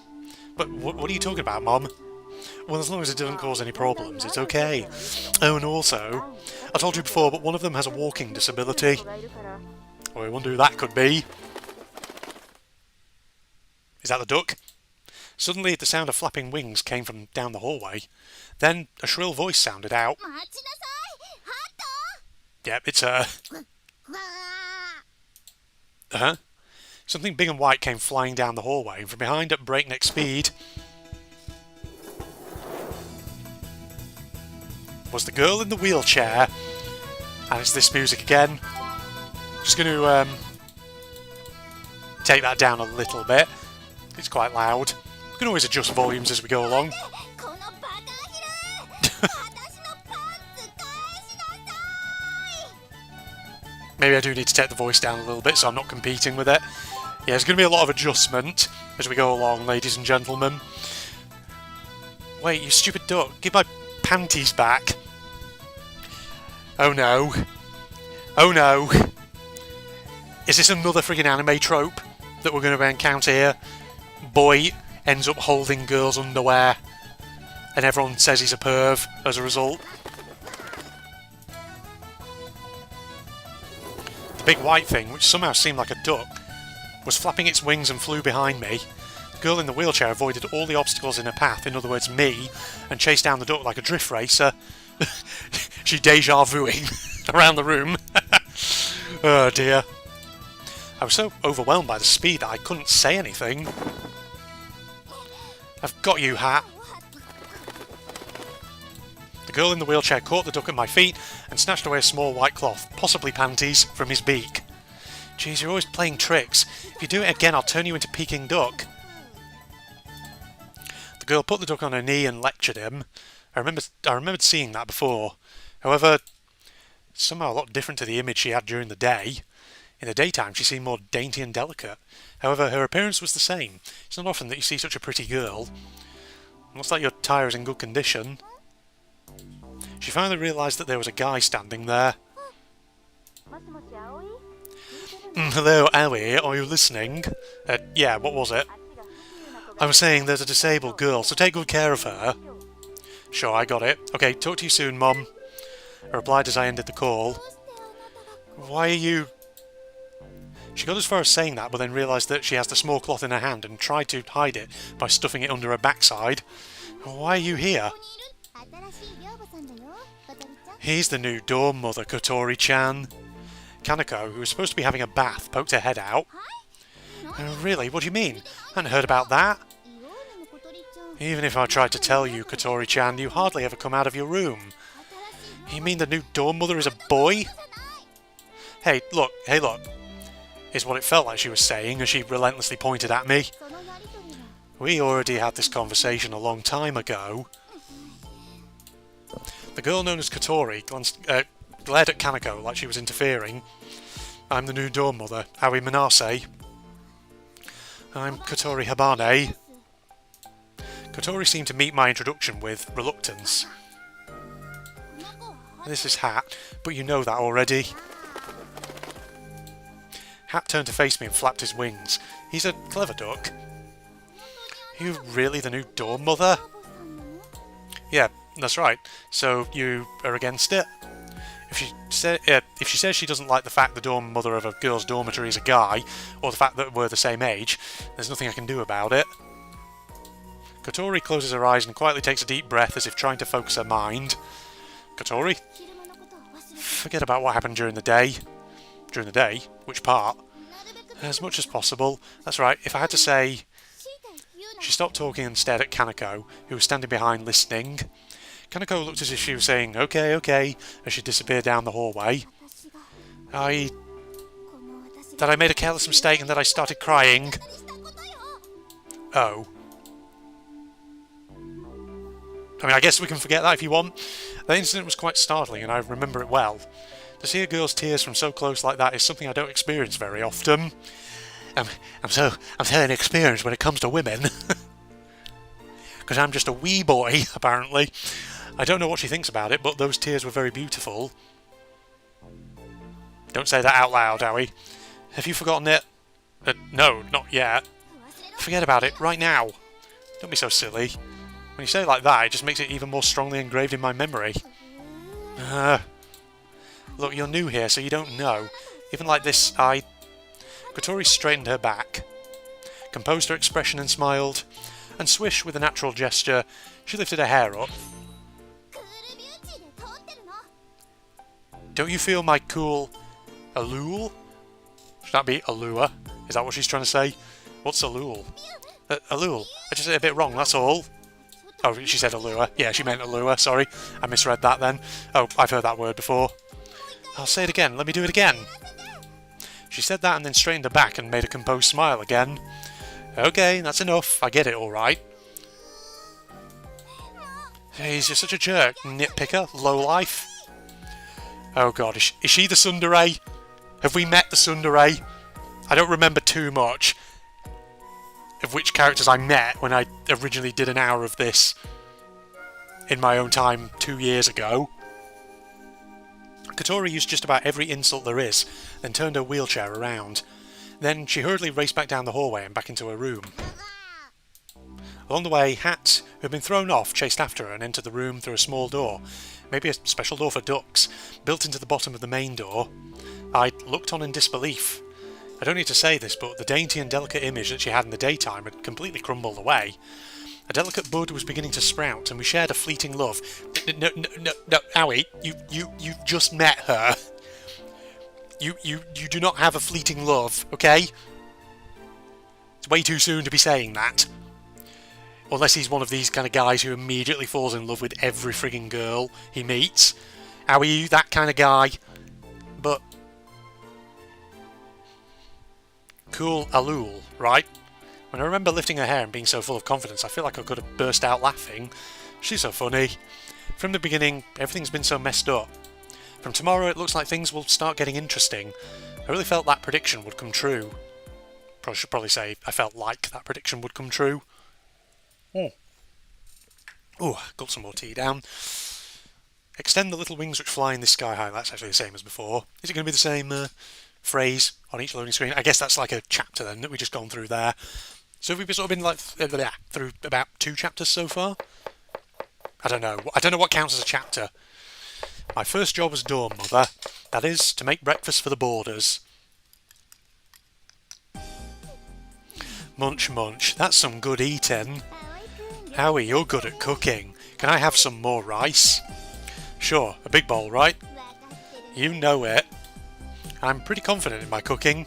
But what are you talking about, Mom? Well, as long as it doesn't cause any problems, it's okay. Oh, and also, I told you before, but one of them has a walking disability. Oh, I wonder who that could be. Is that the duck? Suddenly, the sound of flapping wings came from down the hallway. Then, a shrill voice sounded out. Yep, it's her. Uh-huh. Something big and white came flying down the hallway, and from behind at breakneck speed was the girl in the wheelchair. And it's this music again. Just going to take that down a little bit. It's quite loud. We can always adjust volumes as we go along. Maybe I do need to take the voice down a little bit so I'm not competing with it. Yeah, there's going to be a lot of adjustment as we go along, ladies and gentlemen. Wait, you stupid duck. Give my panties back. Oh no. Oh no. Is this another friggin' anime trope that we're going to encounter here? Boy ends up holding girls' underwear and everyone says he's a perv as a result. The big white thing, which somehow seemed like a duck, was flapping its wings and flew behind me. The girl in the wheelchair avoided all the obstacles in her path, in other words me, and chased down the duck like a drift racer. She deja vuing around the room. Oh dear. I was so overwhelmed by the speed that I couldn't say anything. I've got you, Hat. The girl in the wheelchair caught the duck at my feet and snatched away a small white cloth, possibly panties, from his beak. Jeez, you're always playing tricks. If you do it again, I'll turn you into Peking duck. The girl put the duck on her knee and lectured him. I remembered seeing that before. However, somehow a lot different to the image she had during the day. In the daytime, she seemed more dainty and delicate. However, her appearance was the same. It's not often that you see such a pretty girl. Looks like your tyre is in good condition. She finally realised that there was a guy standing there. Hello, Aoi, are you listening? Yeah, what was it? I was saying there's a disabled girl, so take good care of her. Sure, I got it. Okay, talk to you soon, Mom. I replied as I ended the call. Why are you... She got as far as saying that, but then realised that she has the small cloth in her hand and tried to hide it by stuffing it under her backside. Why are you here? He's the new dorm mother, Kotori-chan. Kanako, who was supposed to be having a bath, poked her head out. Really? What do you mean? I hadn't heard about that. Even if I tried to tell you, Kotori-chan, you hardly ever come out of your room. You mean the new dorm mother is a boy? Hey, look, is what it felt like she was saying as she relentlessly pointed at me. We already had this conversation a long time ago. The girl known as Kotori glared at Kanako like she was interfering. I'm the new dorm mother, Aoi Manase. I'm Kotori Habane. Kotori seemed to meet my introduction with reluctance. This is Hat, but you know that already. Hat turned to face me and flapped his wings. He's a clever duck. Are you really the new dorm mother? Yeah, that's right. So you are against it? If she says she doesn't like the fact the dorm mother of a girl's dormitory is a guy, or the fact that we're the same age, there's nothing I can do about it. Kotori closes her eyes and quietly takes a deep breath as if trying to focus her mind. Kotori? Forget about what happened during the day. during the day. Which part? As much as possible. That's right. If I had to say... She stopped talking and stared at Kaneko, who was standing behind listening. Kaneko looked as if she was saying, okay, okay, as she disappeared down the hallway. That I made a careless mistake and that I started crying. Oh. I mean, I guess we can forget that if you want. The incident was quite startling and I remember it well. To see a girl's tears from so close like that is something I don't experience very often. I'm so inexperienced when it comes to women. Because I'm just a wee boy, apparently. I don't know what she thinks about it, but those tears were very beautiful. Don't say that out loud, Aoi. Have you forgotten it? No, not yet. Forget about it, right now. Don't be so silly. When you say it like that, it just makes it even more strongly engraved in my memory. Look, you're new here, so you don't know. Even like this, Kotori straightened her back, composed her expression and smiled, and swish, with a natural gesture, she lifted her hair up. Don't you feel my cool allure? Should that be allure? Is that what she's trying to say? What's allure? Allure. I just said it a bit wrong, that's all. Oh, she said allure. Yeah, she meant allure, sorry. I misread that then. Oh, I've heard that word before. I'll say it again, let me do it again. She said that and then straightened her back and made a composed smile again. Okay, that's enough. I get it, alright. Jeez, you're such a jerk. Nitpicker. Lowlife. Oh god, is she the tsundere? Have we met the tsundere? I don't remember too much of which characters I met when I originally did an hour of this in my own time 2 years ago. Kotori used just about every insult there is, then turned her wheelchair around. Then she hurriedly raced back down the hallway and back into her room. Along the way, Hat, who had been thrown off, chased after her and entered the room through a small door, maybe a special door for ducks, built into the bottom of the main door. I looked on in disbelief. I don't need to say this, but the dainty and delicate image that she had in the daytime had completely crumbled away. A delicate bud was beginning to sprout, and we shared a fleeting love. No, Aoi, you just met her. You do not have a fleeting love, okay? It's way too soon to be saying that. Unless he's one of these kind of guys who immediately falls in love with every frigging girl he meets. Aoi, you that kind of guy? But... cool Alul, right? When I remember lifting her hair and being so full of confidence, I feel like I could have burst out laughing. She's so funny. From the beginning, everything's been so messed up. From tomorrow, it looks like things will start getting interesting. I really felt that prediction would come true. I should probably say I felt like that prediction would come true. Oh, got some more tea down. Extend the little wings which fly in the sky high. That's actually the same as before. Is it going to be the same phrase on each loading screen? I guess that's like a chapter then that we've just gone through there. So we've sort of been like through about 2 chapters so far. I don't know what counts as a chapter. My first job as dorm mother, that is, to make breakfast for the boarders. Munch munch, that's some good eating. Aoi, you're good at cooking. Can I have some more rice? Sure, a big bowl, right? You know it. I'm pretty confident in my cooking.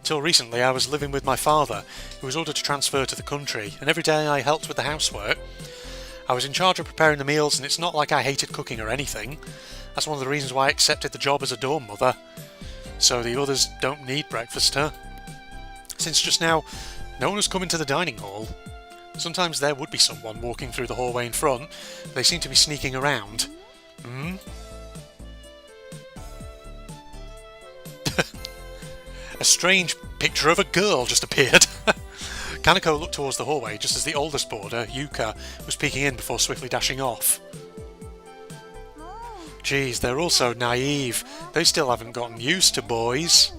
Till recently I was living with my father, who was ordered to transfer to the country, and every day I helped with the housework. I was in charge of preparing the meals, and it's not like I hated cooking or anything. That's one of the reasons why I accepted the job as a dorm mother. So the others don't need breakfast, huh? Since just now, no one has come into the dining hall. Sometimes there would be someone walking through the hallway in front. They seem to be sneaking around. A strange picture of a girl just appeared. Kaneko looked towards the hallway just as the oldest boarder, Yuka, was peeking in before swiftly dashing off. Geez, they're all so naive. They still haven't gotten used to boys.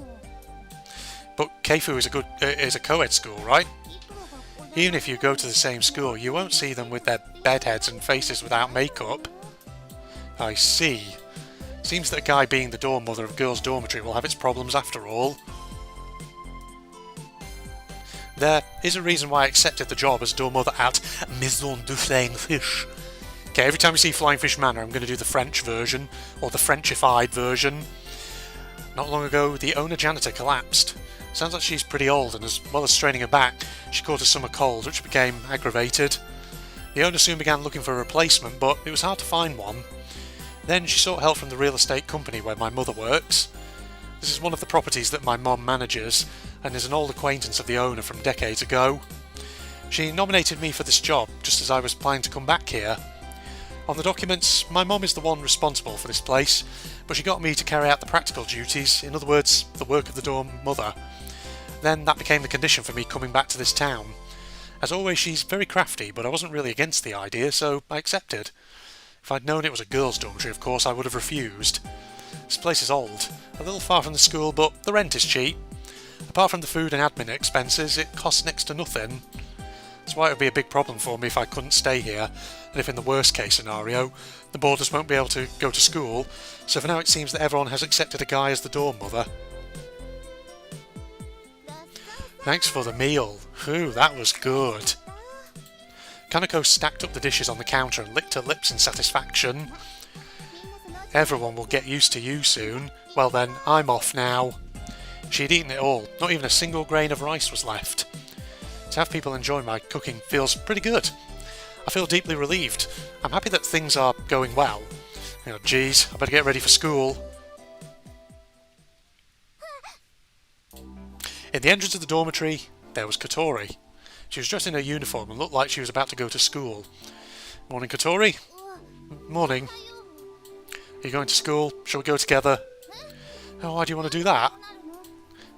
But Keifu is a co-ed school, right? Even if you go to the same school, you won't see them with their bedheads and faces without makeup. I see. Seems that a guy being the dorm mother of girls' dormitory will have its problems after all. There is a reason why I accepted the job as dorm mother at Maison du Flying Fish. Okay, every time we see Flying Fish Manor, I'm going to do the French version, or the Frenchified version. Not long ago, the owner janitor collapsed. Sounds like she's pretty old, and as well as straining her back, she caught a summer cold, which became aggravated. The owner soon began looking for a replacement, but it was hard to find one. Then she sought help from the real estate company where my mother works. This is one of the properties that my mum manages, and is an old acquaintance of the owner from decades ago. She nominated me for this job just as I was planning to come back here. On the documents, my mum is the one responsible for this place, but she got me to carry out the practical duties, in other words, the work of the dorm mother. Then that became the condition for me coming back to this town. As always, she's very crafty, but I wasn't really against the idea, so I accepted. If I'd known it was a girls' dormitory, of course, I would have refused. This place is old, a little far from the school, but the rent is cheap. Apart from the food and admin expenses, it costs next to nothing. That's why it would be a big problem for me if I couldn't stay here, and if in the worst case scenario, the boarders won't be able to go to school, so for now it seems that everyone has accepted a guy as the dorm mother. Thanks for the meal. Phew, that was good. Kaneko stacked up the dishes on the counter and licked her lips in satisfaction. Everyone will get used to you soon. Well then, I'm off now. She had eaten it all, not even a single grain of rice was left. To have people enjoy my cooking feels pretty good. I feel deeply relieved. I'm happy that things are going well. Geez, I better get ready for school. In the entrance of the dormitory, there was Kotori. She was dressed in her uniform and looked like she was about to go to school. Morning, Kotori. Morning. Are you going to school? Shall we go together? Oh, why do you want to do that?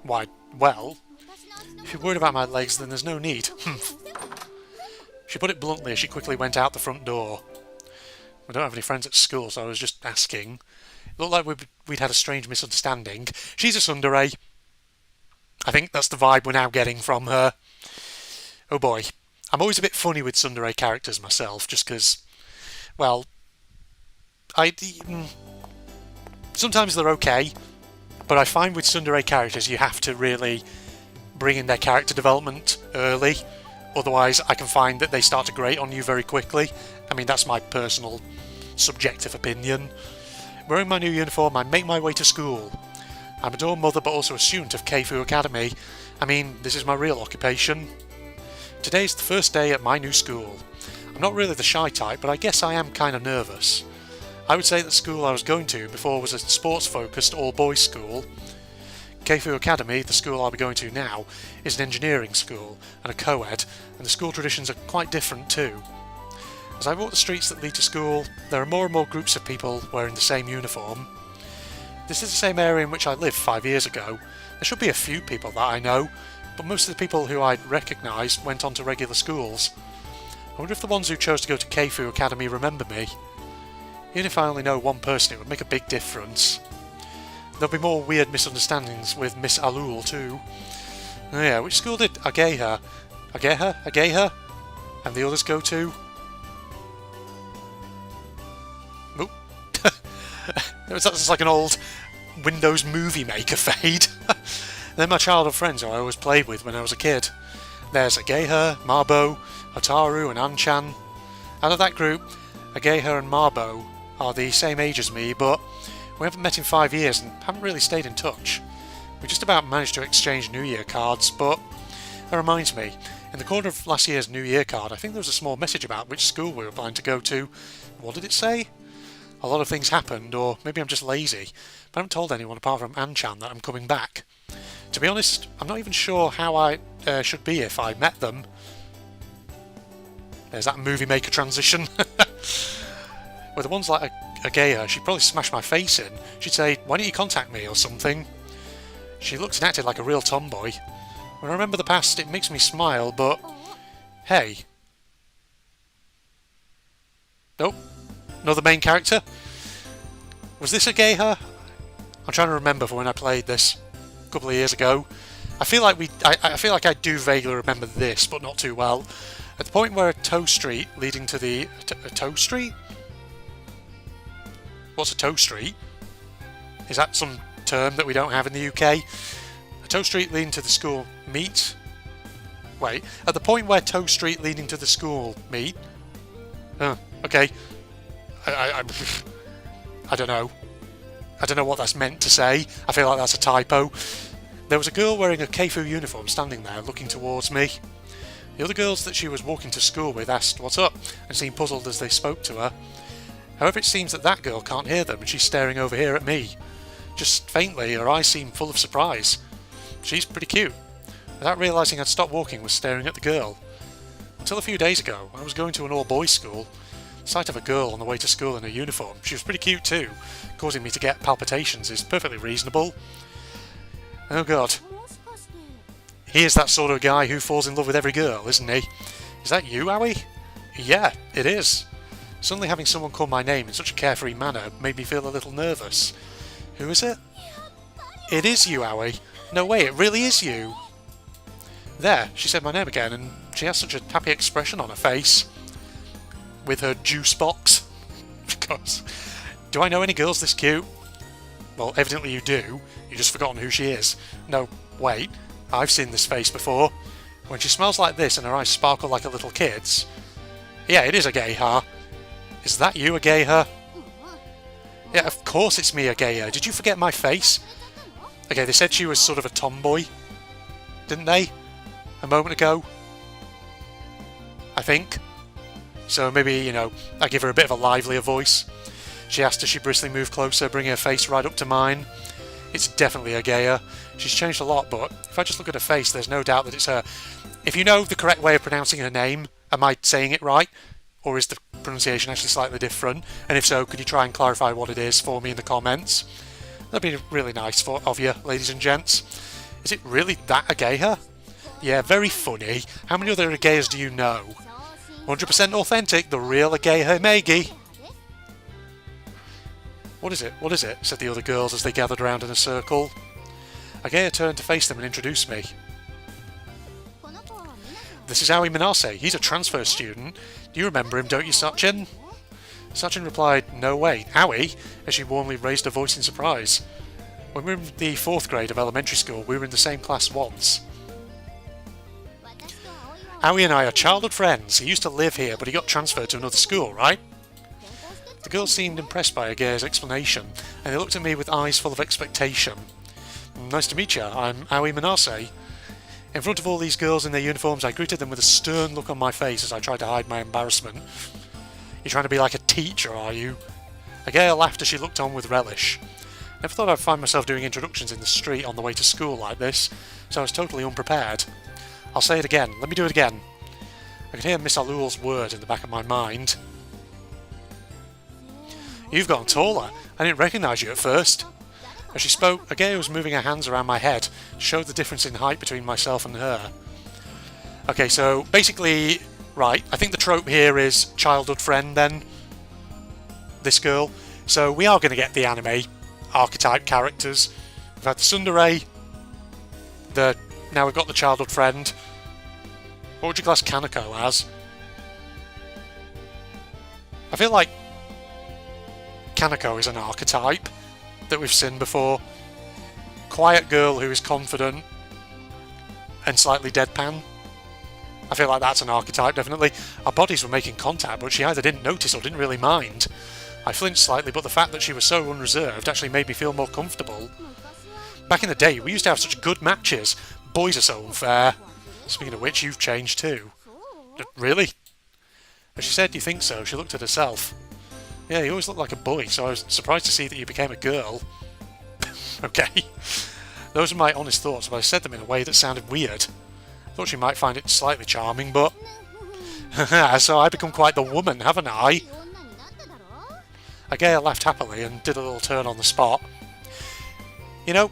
Why, well, if you're worried about my legs, then there's no need. She put it bluntly as she quickly went out the front door. I don't have any friends at school, so I was just asking. It looked like we'd had a strange misunderstanding. She's a tsundere. I think that's the vibe we're now getting from her. Oh boy. I'm always a bit funny with tsundere characters myself, just because, well, sometimes they're okay, but I find with tsundere characters you have to really bring in their character development early, otherwise I can find that they start to grate on you very quickly. I mean, that's my personal subjective opinion. Wearing my new uniform, I make my way to school. I'm a dorm mother but also a student of Keifu Academy. I mean, this is my real occupation. Today's the first day at my new school. I'm not really the shy type, but I guess I am kind of nervous. I would say that the school I was going to before was a sports-focused all-boys school. Keifu Academy, the school I'll be going to now, is an engineering school and a co-ed, and the school traditions are quite different too. As I walk the streets that lead to school, there are more and more groups of people wearing the same uniform. This is the same area in which I lived 5 years ago. There should be a few people that I know, but most of the people who I'd recognise went on to regular schools. I wonder if the ones who chose to go to Keifu Academy remember me. Even if I only know one person, it would make a big difference. There'll be more weird misunderstandings with Miss Alul too. Oh yeah, which school did Ageha and the others go to? Oop. That's like an old Windows Movie Maker fade. They're my childhood friends who I always played with when I was a kid. There's Ageha, Marbo, Hotaru and Anchan. Out of that group, Ageha and Marbo are the same age as me, but we haven't met in 5 years and haven't really stayed in touch. We just about managed to exchange New Year cards, but that reminds me, in the corner of last year's New Year card, I think there was a small message about which school we were planning to go to. What did it say? A lot of things happened, or maybe I'm just lazy, but I haven't told anyone apart from Anchan that I'm coming back. To be honest, I'm not even sure how I should be if I met them. There's that movie maker transition. With the ones like Ageha, she'd probably smash my face in. She'd say, "Why don't you contact me?" or something. She looked and acted like a real tomboy. When I remember the past, it makes me smile, but hey. Nope. Another main character? Was this Ageha? I'm trying to remember for when I played this a couple of years ago. I feel like I do vaguely remember this, but not too well. At the point where a tow street leading to the... A tow street? What's a tow street? Is that some term that we don't have in the UK? A tow street leading to the school meet? Wait, at the point where tow street leading to the school meet? Okay. I don't know. I don't know what that's meant to say. I feel like that's a typo. There was a girl wearing a Keifu uniform standing there looking towards me. The other girls that she was walking to school with asked what's up and seemed puzzled as they spoke to her. However, it seems that that girl can't hear them and she's staring over here at me. Just faintly, her eyes seem full of surprise. She's pretty cute. Without realising I'd stopped walking, was staring at the girl. Until a few days ago, when I was going to an all-boys school, the sight of a girl on the way to school in a uniform, she was pretty cute too, causing me to get palpitations is perfectly reasonable. Oh god. He is that sort of guy who falls in love with every girl, isn't he? Is that you, Aoi? Yeah, it is. Suddenly having someone call my name in such a carefree manner made me feel a little nervous. Who is it? It is you, Aoi. No way, it really is you. There, she said my name again, and she has such a happy expression on her face. With her juice box. Of course. Do I know any girls this cute? Well, evidently you do. You've just forgotten who she is. No, wait. I've seen this face before. When she smells like this and her eyes sparkle like a little kid's. Yeah, it is Ageha. Is that you, Ageha? Yeah, of course it's me, Ageha. Did you forget my face? Okay, they said she was sort of a tomboy. Didn't they? A moment ago? I think. So maybe, you know, I give her a bit of a livelier voice. She asked as she briskly moved closer, bringing her face right up to mine. It's definitely Ageha. She's changed a lot, but if I just look at her face, there's no doubt that it's her. If you know the correct way of pronouncing her name, am I saying it right? Or is the pronunciation actually slightly different? And if so, could you try and clarify what it is for me in the comments? That'd be really nice of you, ladies and gents. Is it really that Ageha? Yeah, very funny. How many other Agehas do you know? 100% authentic, the real Ageha Meigi. What is it? What is it? Said the other girls as they gathered around in a circle. Ageha turned to face them and introduced me. This is Aoi Minase. He's a transfer student. Do you remember him, don't you, Sachin? Sachin replied, no way. Aoi? As she warmly raised her voice in surprise. When we were in the 4th grade of elementary school, we were in the same class once. Aoi and I are childhood friends. He used to live here, but he got transferred to another school, right? The girls seemed impressed by Ageha's explanation, and they looked at me with eyes full of expectation. Nice to meet you, I'm Aoi Minase. In front of all these girls in their uniforms, I greeted them with a stern look on my face as I tried to hide my embarrassment. You're trying to be like a teacher, are you? Ageha laughed as she looked on with relish. Never thought I'd find myself doing introductions in the street on the way to school like this, so I was totally unprepared. I'll say it again. Let me do it again. I could hear Miss Alul's word in the back of my mind. You've gotten taller. I didn't recognise you at first. As she spoke, Ageha was moving her hands around my head to show the difference in height between myself and her. Okay, so basically, right, I think the trope here is childhood friend then. This girl. So we are going to get the anime archetype characters. We've had the tsundere, now we've got the childhood friend. What would you class Kaneko as? I feel like Kaneko is an archetype that we've seen before. Quiet girl who is confident and slightly deadpan. I feel like that's an archetype, definitely. Our bodies were making contact, but she either didn't notice or didn't really mind. I flinched slightly, but the fact that she was so unreserved actually made me feel more comfortable. Back in the day, we used to have such good matches. Boys are so unfair. Speaking of which, you've changed too. Really? As she said, do you think so? She looked at herself. Yeah, you always looked like a boy, so I was surprised to see that you became a girl. Okay. Those are my honest thoughts, but I said them in a way that sounded weird. I thought she might find it slightly charming, but... so I've become quite the woman, haven't I? Ageha laughed happily and did a little turn on the spot. You know,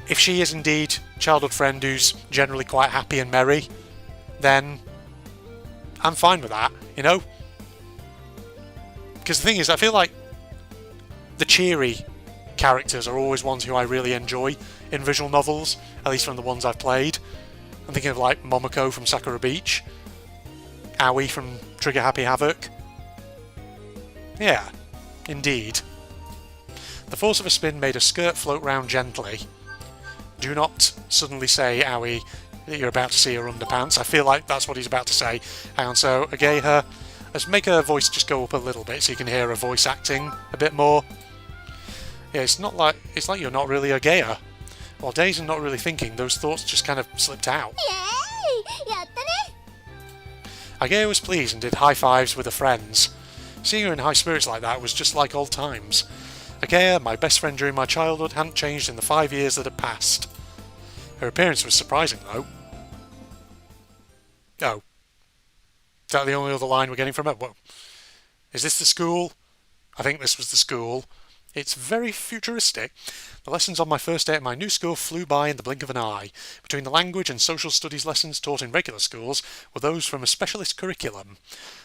if she is indeed childhood friend who's generally quite happy and merry, then I'm fine with that, you know? Because the thing is, I feel like the cheery characters are always ones who I really enjoy in visual novels, at least from the ones I've played. I'm thinking of like Momoko from Sakura Beach, Aoi from Trigger Happy Havoc. Yeah, indeed. The force of a spin made her skirt float round gently. Do not suddenly say, Aoi, that you're about to see her underpants. I feel like that's what he's about to say. Hang on, so Ageha, let's make her voice just go up a little bit so you can hear her voice acting a bit more. Yeah, it's like you're not really a gayer. While Daisy not really thinking, those thoughts just kind of slipped out. Yay! やったね! Agea was pleased and did high fives with her friends. Seeing her in high spirits like that was just like old times. Agea, my best friend during my childhood, hadn't changed in the 5 years that had passed. Her appearance was surprising, though. Oh. Is that the only other line we're getting from her? Whoa. Is this the school? I think this was the school. It's very futuristic. The lessons on my first day at my new school flew by in the blink of an eye. Between the language and social studies lessons taught in regular schools were those from a specialist curriculum.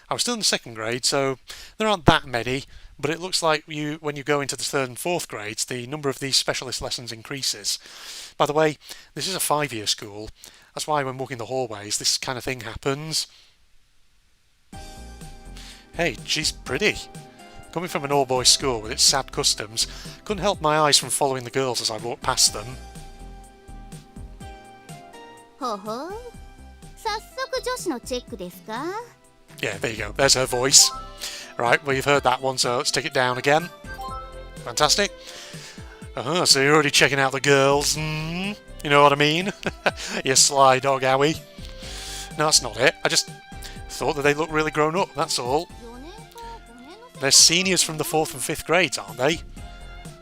I was still in the second grade, so there aren't that many, but it looks like when you go into the third and fourth grades, the number of these specialist lessons increases. By the way, this is a 5-year school. That's why when walking the hallways, this kind of thing happens. Hey, she's pretty. Coming from an all-boys school with its sad customs, couldn't help my eyes from following the girls as I walked past them. ほほう。早速女子のチェックですか? Yeah, there you go. There's her voice. Right, well, you've heard that one, so let's take it down again. Fantastic. So you're already checking out the girls. You know what I mean? You sly dog, Owie. No, that's not it. I just thought that they looked really grown up, that's all. They're seniors from the 4th and 5th grades, aren't they?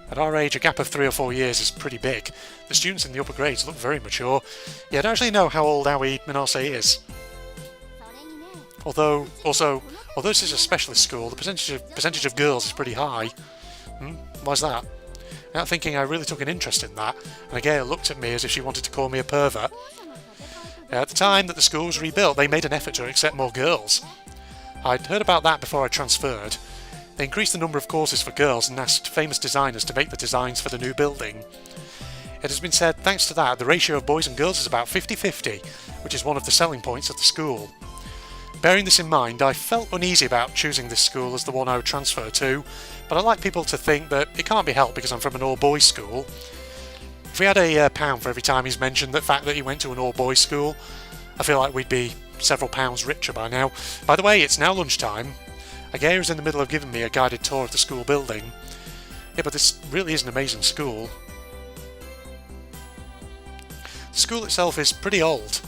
At our age, a gap of 3 or 4 years is pretty big. The students in the upper grades look very mature. Yeah, I don't actually know how old Aoi Minase is. Although this is a specialist school, the percentage of girls is pretty high. Why's that? Without thinking, I really took an interest in that, and Agea looked at me as if she wanted to call me a pervert. At the time that the school was rebuilt, they made an effort to accept more girls. I'd heard about that before I transferred. They increased the number of courses for girls and asked famous designers to make the designs for the new building. It has been said, thanks to that, the ratio of boys and girls is about 50-50, which is one of the selling points of the school. Bearing this in mind, I felt uneasy about choosing this school as the one I would transfer to, but I like people to think that it can't be helped because I'm from an all-boys school. If we had a pound for every time he's mentioned the fact that he went to an all-boys school, I feel like we'd be several pounds richer by now. By the way, it's now lunchtime. Agea is in the middle of giving me a guided tour of the school building. Yeah, but this really is an amazing school. The school itself is pretty old.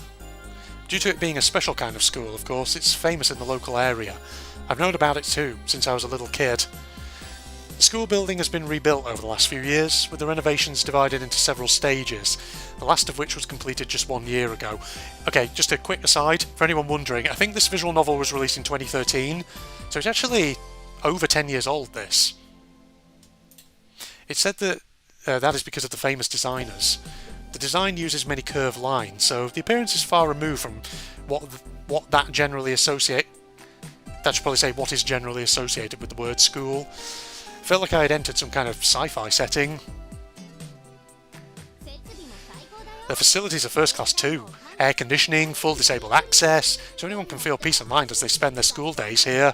Due to it being a special kind of school, of course, it's famous in the local area. I've known about it too, since I was a little kid. The school building has been rebuilt over the last few years, with the renovations divided into several stages, the last of which was completed just 1 year ago. Okay, just a quick aside, for anyone wondering, I think this visual novel was released in 2013, so it's actually over 10 years old, this. It's said that that is because of the famous designers. The design uses many curved lines, so the appearance is far removed from what that generally associate. That should probably say what is generally associated with the word school. Felt like I had entered some kind of sci-fi setting. The facilities are first class too. Air conditioning, full disabled access, so anyone can feel peace of mind as they spend their school days here.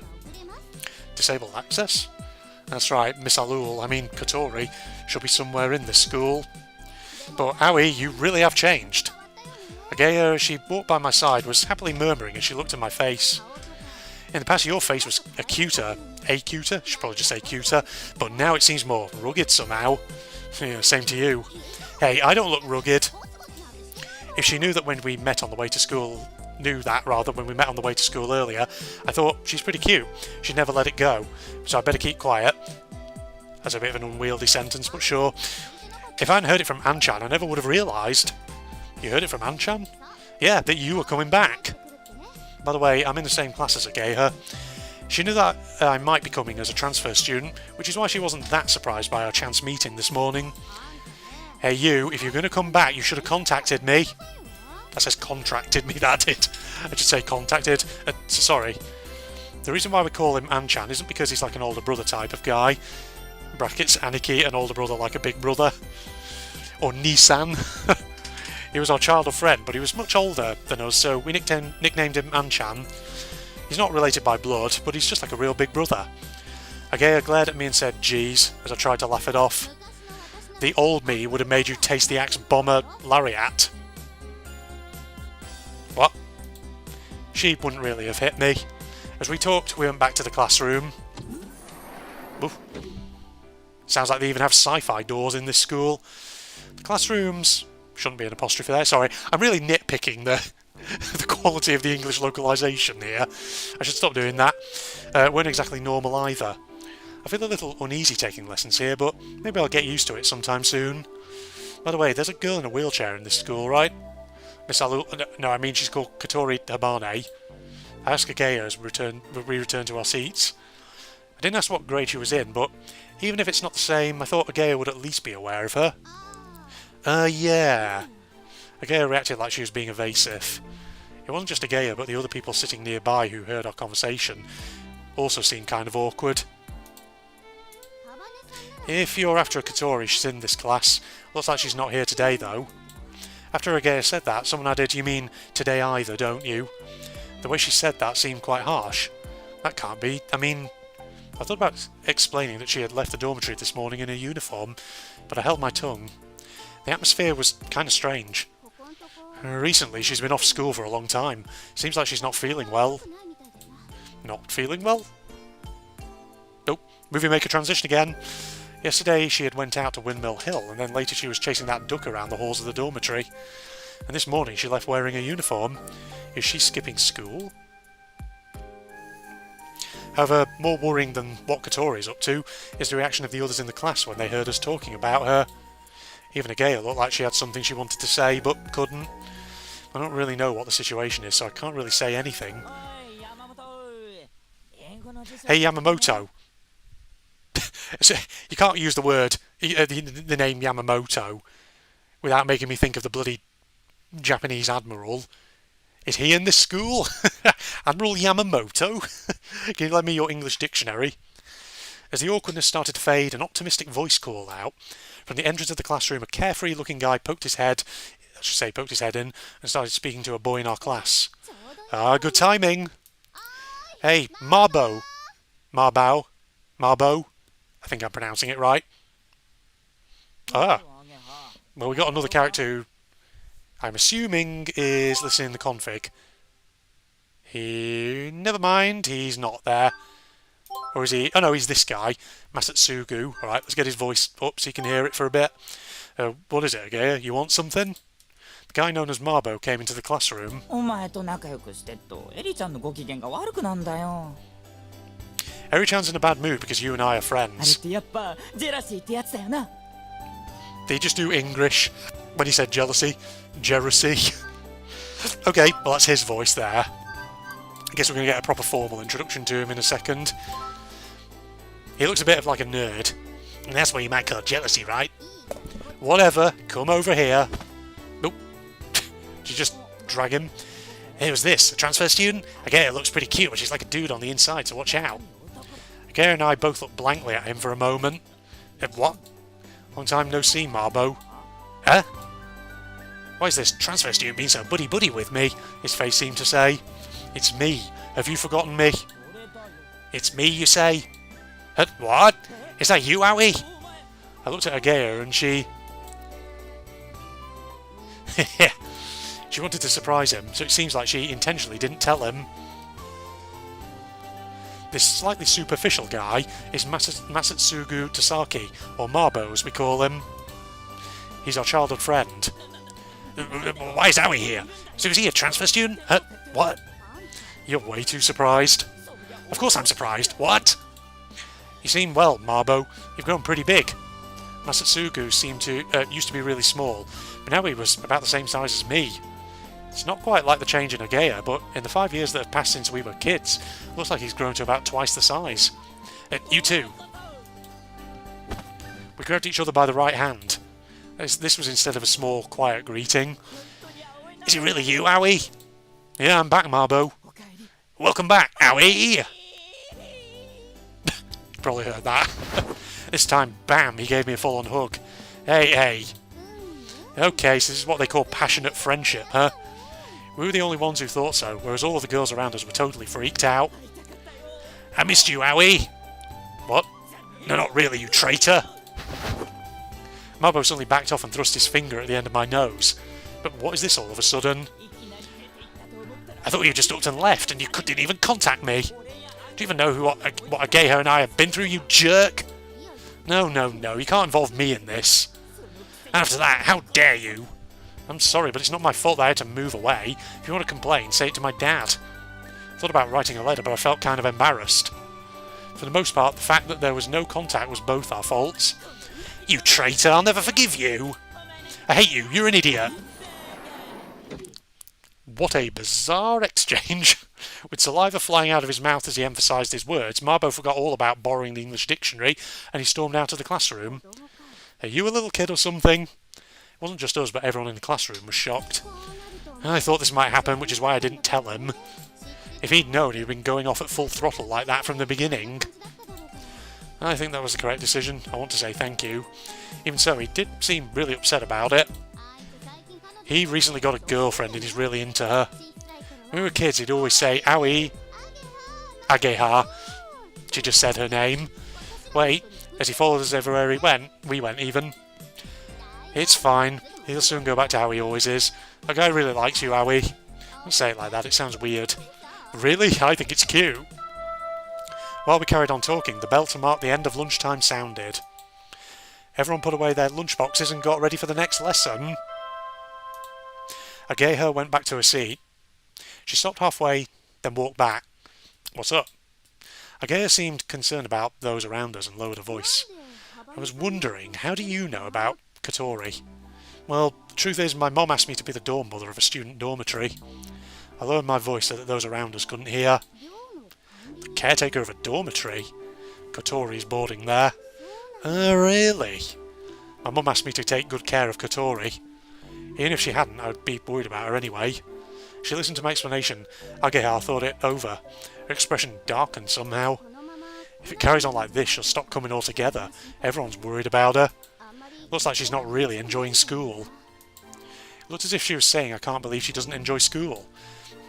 Disabled access? That's right, Miss Katori, should be somewhere in this school. But Aoi, you really have changed. Agea, as she walked by my side, was happily murmuring as she looked at my face. In the past, your face was cuter, should probably just say cuter, but now it seems more rugged somehow. Yeah, same to you. Hey, I don't look rugged. If she knew that when we met on the way to school, when we met on the way to school earlier, I thought she's pretty cute. She'd never let it go, so I'd better keep quiet. That's a bit of an unwieldy sentence, but sure. If I hadn't heard it from Anchan, I never would have realised. You heard it from Anchan? Yeah, that you were coming back. By the way, I'm in the same class as Agea. She knew that I might be coming as a transfer student, which is why she wasn't that surprised by our chance meeting this morning. Hey you, if you're going to come back, you should have contacted me. That says contracted me, that did. I should say contacted. Sorry. The reason why we call him Anchan isn't because he's like an older brother type of guy. Brackets, Aniki, an older brother like a big brother. Or Nissan. He was our childhood friend, but he was much older than us, so we nicknamed him Anchan. He's not related by blood, but he's just like a real big brother. Agea glared at me and said, "Geez," as I tried to laugh it off. The old me would have made you taste the Axe Bomber Lariat. What? She wouldn't really have hit me. As we talked, we went back to the classroom. Oof. Sounds like they even have sci-fi doors in this school. The classrooms... Shouldn't be an apostrophe there, sorry. I'm really nitpicking the the quality of the English localization here. I should stop doing that. Weren't exactly normal either. I feel a little uneasy taking lessons here, but maybe I'll get used to it sometime soon. By the way, there's a girl in a wheelchair in this school, right? Miss Alu... No, I mean she's called Katori Habane. I asked Agea as we return to our seats. I didn't ask what grade she was in, but even if it's not the same, I thought Agea would at least be aware of her. Yeah. Agea reacted like she was being evasive. It wasn't just Agea, but the other people sitting nearby who heard our conversation also seemed kind of awkward. If you're after a Katori, she's in this class. Looks like she's not here today, though. After Agea said that, someone added, "You mean today either, don't you?" The way she said that seemed quite harsh. That can't be. I mean, I thought about explaining that she had left the dormitory this morning in her uniform, but I held my tongue. The atmosphere was kind of strange. Recently, she's been off school for a long time. Seems like she's not feeling well. Not feeling well? Nope. Movie maker transition again. Yesterday, she had went out to Windmill Hill, and then later she was chasing that duck around the halls of the dormitory. And this morning, she left wearing a uniform. Is she skipping school? However, more worrying than what Katori's up to is the reaction of the others in the class when they heard us talking about her. Even Agea looked like she had something she wanted to say, but couldn't. I don't really know what the situation is, so I can't really say anything. Hey Yamamoto! You can't use the name Yamamoto without making me think of the bloody Japanese admiral. Is he in this school? Admiral Yamamoto? Can you lend me your English dictionary? As the awkwardness started to fade, an optimistic voice called out. From the entrance of the classroom, a carefree-looking guy poked his head in, and started speaking to a boy in our class. Ah, good timing. Hey, Marbo. Marbo. I think I'm pronouncing it right. Ah. Well, we got another character who I'm assuming is listening to the config. Never mind, he's not there. Or is he? Oh no, he's this guy, Masatsugu. Alright, let's get his voice up so you can hear it for a bit. What is it, Agea? You want something? The guy known as Marbo came into the classroom. Eri-chan's in a bad mood because you and I are friends. Did he just do English when he said jealousy? Jealousy. Okay, well that's his voice there. I guess we're going to get a proper formal introduction to him in a second. He looks a bit of like a nerd. And that's what you might call jealousy, right? Whatever, come over here. Nope. Did you just drag him? Hey, who's this? A transfer student? Agea looks pretty cute, but she's like a dude on the inside, so watch out. Agea and I both looked blankly at him for a moment. What? Long time no see, Marbo. Huh? Why is this transfer student being so buddy-buddy with me? His face seemed to say. It's me. Have you forgotten me? It's me, you say? What? Is that you, Aoi? I looked at Agea and she... She wanted to surprise him, so it seems like she intentionally didn't tell him. This slightly superficial guy is Masatsugu Tasaki, or Marbo as we call him. He's our childhood friend. Why is Aoi here? So is he a transfer student? What? You're way too surprised. Of course I'm surprised. What? You seem, well, Marbo, you've grown pretty big. Masatsugu used to be really small, but now he was about the same size as me. It's not quite like the change in Agea, but in the 5 years that have passed since we were kids, looks like he's grown to about twice the size. You too. We grabbed each other by the right hand. This was instead of a small, quiet greeting. Is it really you, Aoi? Yeah, I'm back, Marbo. Welcome back, Aoi! You probably heard that. This time, bam, he gave me a full-on hug. Hey. Okay, so this is what they call passionate friendship, huh? We were the only ones who thought so, whereas all of the girls around us were totally freaked out. I missed you, Aoi! What? No, not really, you traitor! Marbo suddenly backed off and thrust his finger at the end of my nose. But what is this all of a sudden? I thought you just looked and left, and you couldn't even contact me. Do you even know what Agea and I have been through, you jerk? No, no, no, you can't involve me in this. And after that, how dare you? I'm sorry, but it's not my fault that I had to move away. If you want to complain, say it to my dad. I thought about writing a letter, but I felt kind of embarrassed. For the most part, the fact that there was no contact was both our faults. You traitor, I'll never forgive you! I hate you, you're an idiot! What a bizarre exchange. With saliva flying out of his mouth as he emphasised his words, Marbo forgot all about borrowing the English dictionary, and he stormed out of the classroom. Are you a little kid or something? It wasn't just us, but everyone in the classroom was shocked. I thought this might happen, which is why I didn't tell him. If he'd known, he'd have been going off at full throttle like that from the beginning. I think that was the correct decision. I want to say thank you. Even so, he did seem really upset about it. He recently got a girlfriend and he's really into her. When we were kids, he'd always say, Aoi, Ageha. She just said her name. Wait, as he followed us everywhere he went, we went even. It's fine. He'll soon go back to how he always is. A guy really likes you, Aoi. Don't say it like that, it sounds weird. Really? I think it's cute. While we carried on talking, the bell to mark the end of lunchtime sounded. Everyone put away their lunchboxes and got ready for the next lesson. Ageha went back to her seat. She stopped halfway, then walked back. What's up? Ageha seemed concerned about those around us and lowered her voice. I was wondering, how do you know about Kotori? Well, the truth is, my mom asked me to be the dorm mother of a student dormitory. I lowered my voice so that those around us couldn't hear. The caretaker of a dormitory? Kotori's boarding there. Really? My mum asked me to take good care of Kotori. Even if she hadn't, I would be worried about her anyway. She listened to my explanation. Ageha thought it over. Her expression darkened somehow. If it carries on like this, she'll stop coming altogether. Everyone's worried about her. Looks like she's not really enjoying school. It looked as if she was saying, I can't believe she doesn't enjoy school.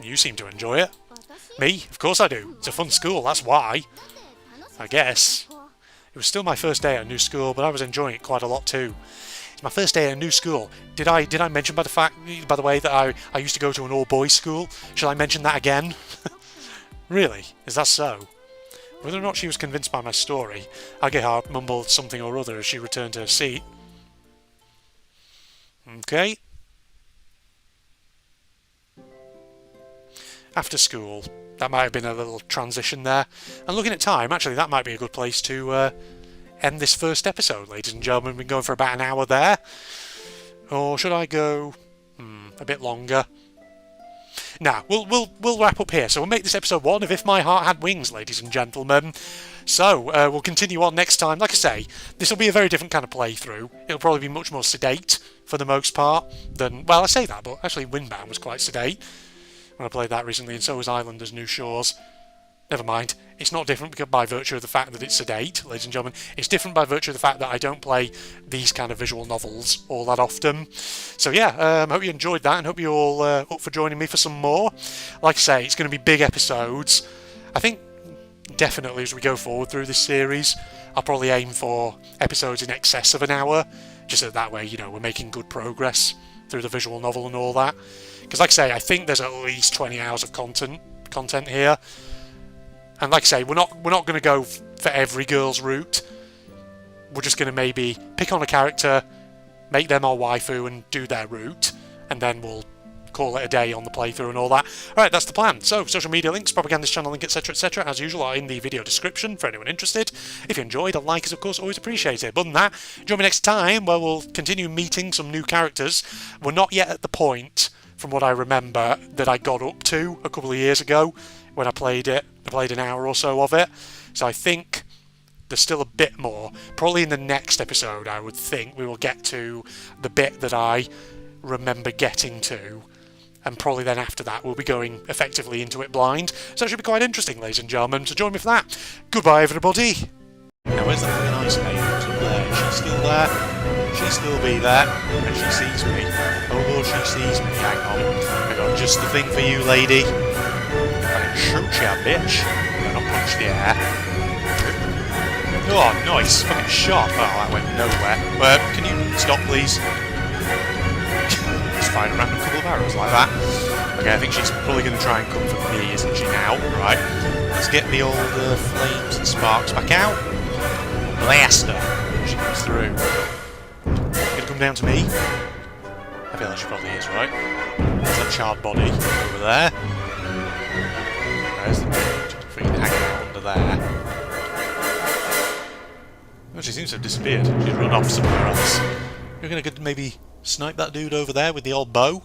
You seem to enjoy it. Me? Of course I do. It's a fun school, that's why. I guess. It was still my first day at a new school, but I was enjoying it quite a lot too. It's my first day at a new school. Did I mention by the way that I used to go to an all-boys school? Shall I mention that again? Really? Is that so? Whether or not she was convinced by my story, Ageha mumbled something or other as she returned to her seat. Okay. After school. That might have been a little transition there. And looking at time, actually that might be a good place to end this first episode, ladies and gentlemen. We've been going for about an hour there. Or should I go a bit longer? Nah, we'll wrap up here. So we'll make this episode 1 of If My Heart Had Wings, ladies and gentlemen. So we'll continue on next time. Like I say, this will be a very different kind of playthrough. It'll probably be much more sedate for the most part than, well, I say that, but actually Windbound was quite sedate when I played that recently, and so was Islanders New Shores. Never mind, it's not different because by virtue of the fact that it's sedate, ladies and gentlemen. It's different by virtue of the fact that I don't play these kind of visual novels all that often. So yeah, hope you enjoyed that and hope you're all up for joining me for some more. Like I say, it's going to be big episodes. I think definitely as we go forward through this series, I'll probably aim for episodes in excess of an hour, just so that way, you know, we're making good progress through the visual novel and all that. Because like I say, I think there's at least 20 hours of content here. And like I say, we're not going to go for every girl's route. We're just going to maybe pick on a character, make them our waifu and do their route, and then we'll call it a day on the playthrough and all that. Alright, that's the plan. So, social media links, propaganda channel link, etc, as usual, are in the video description for anyone interested. If you enjoyed, a like is of course always appreciated. But other than that, join me next time where we'll continue meeting some new characters. We're not yet at the point, from what I remember, that I got up to a couple of years ago when I played it. I played an hour or so of it. So I think there's still a bit more. Probably in the next episode, I would think, we will get to the bit that I remember getting to. And probably then after that, we'll be going effectively into it blind. So it should be quite interesting, ladies and gentlemen. So join me for that. Goodbye, everybody. Now, where's that fucking ice lady? Up there. Is she still there? She'll still be there. And she sees me. Oh, Lord, she sees me. Hang on. I got just the thing for you, lady. I can shoot you, bitch. And I'll punch the air. Oh, nice. Fucking shot. Oh, that went nowhere. Can you stop, please? Just find a random couple of arrows like that. Okay, I think she's probably going to try and come for me, isn't she, now? Right. Let's get the old flames and sparks back out. Blast her. she comes through. Gonna come down to me? I feel like she probably is, right? There's that charred body over there. There's the dude freaking hanging out under there. Well, she seems to have disappeared. She's run off somewhere else. You're gonna maybe snipe that dude over there with the old bow?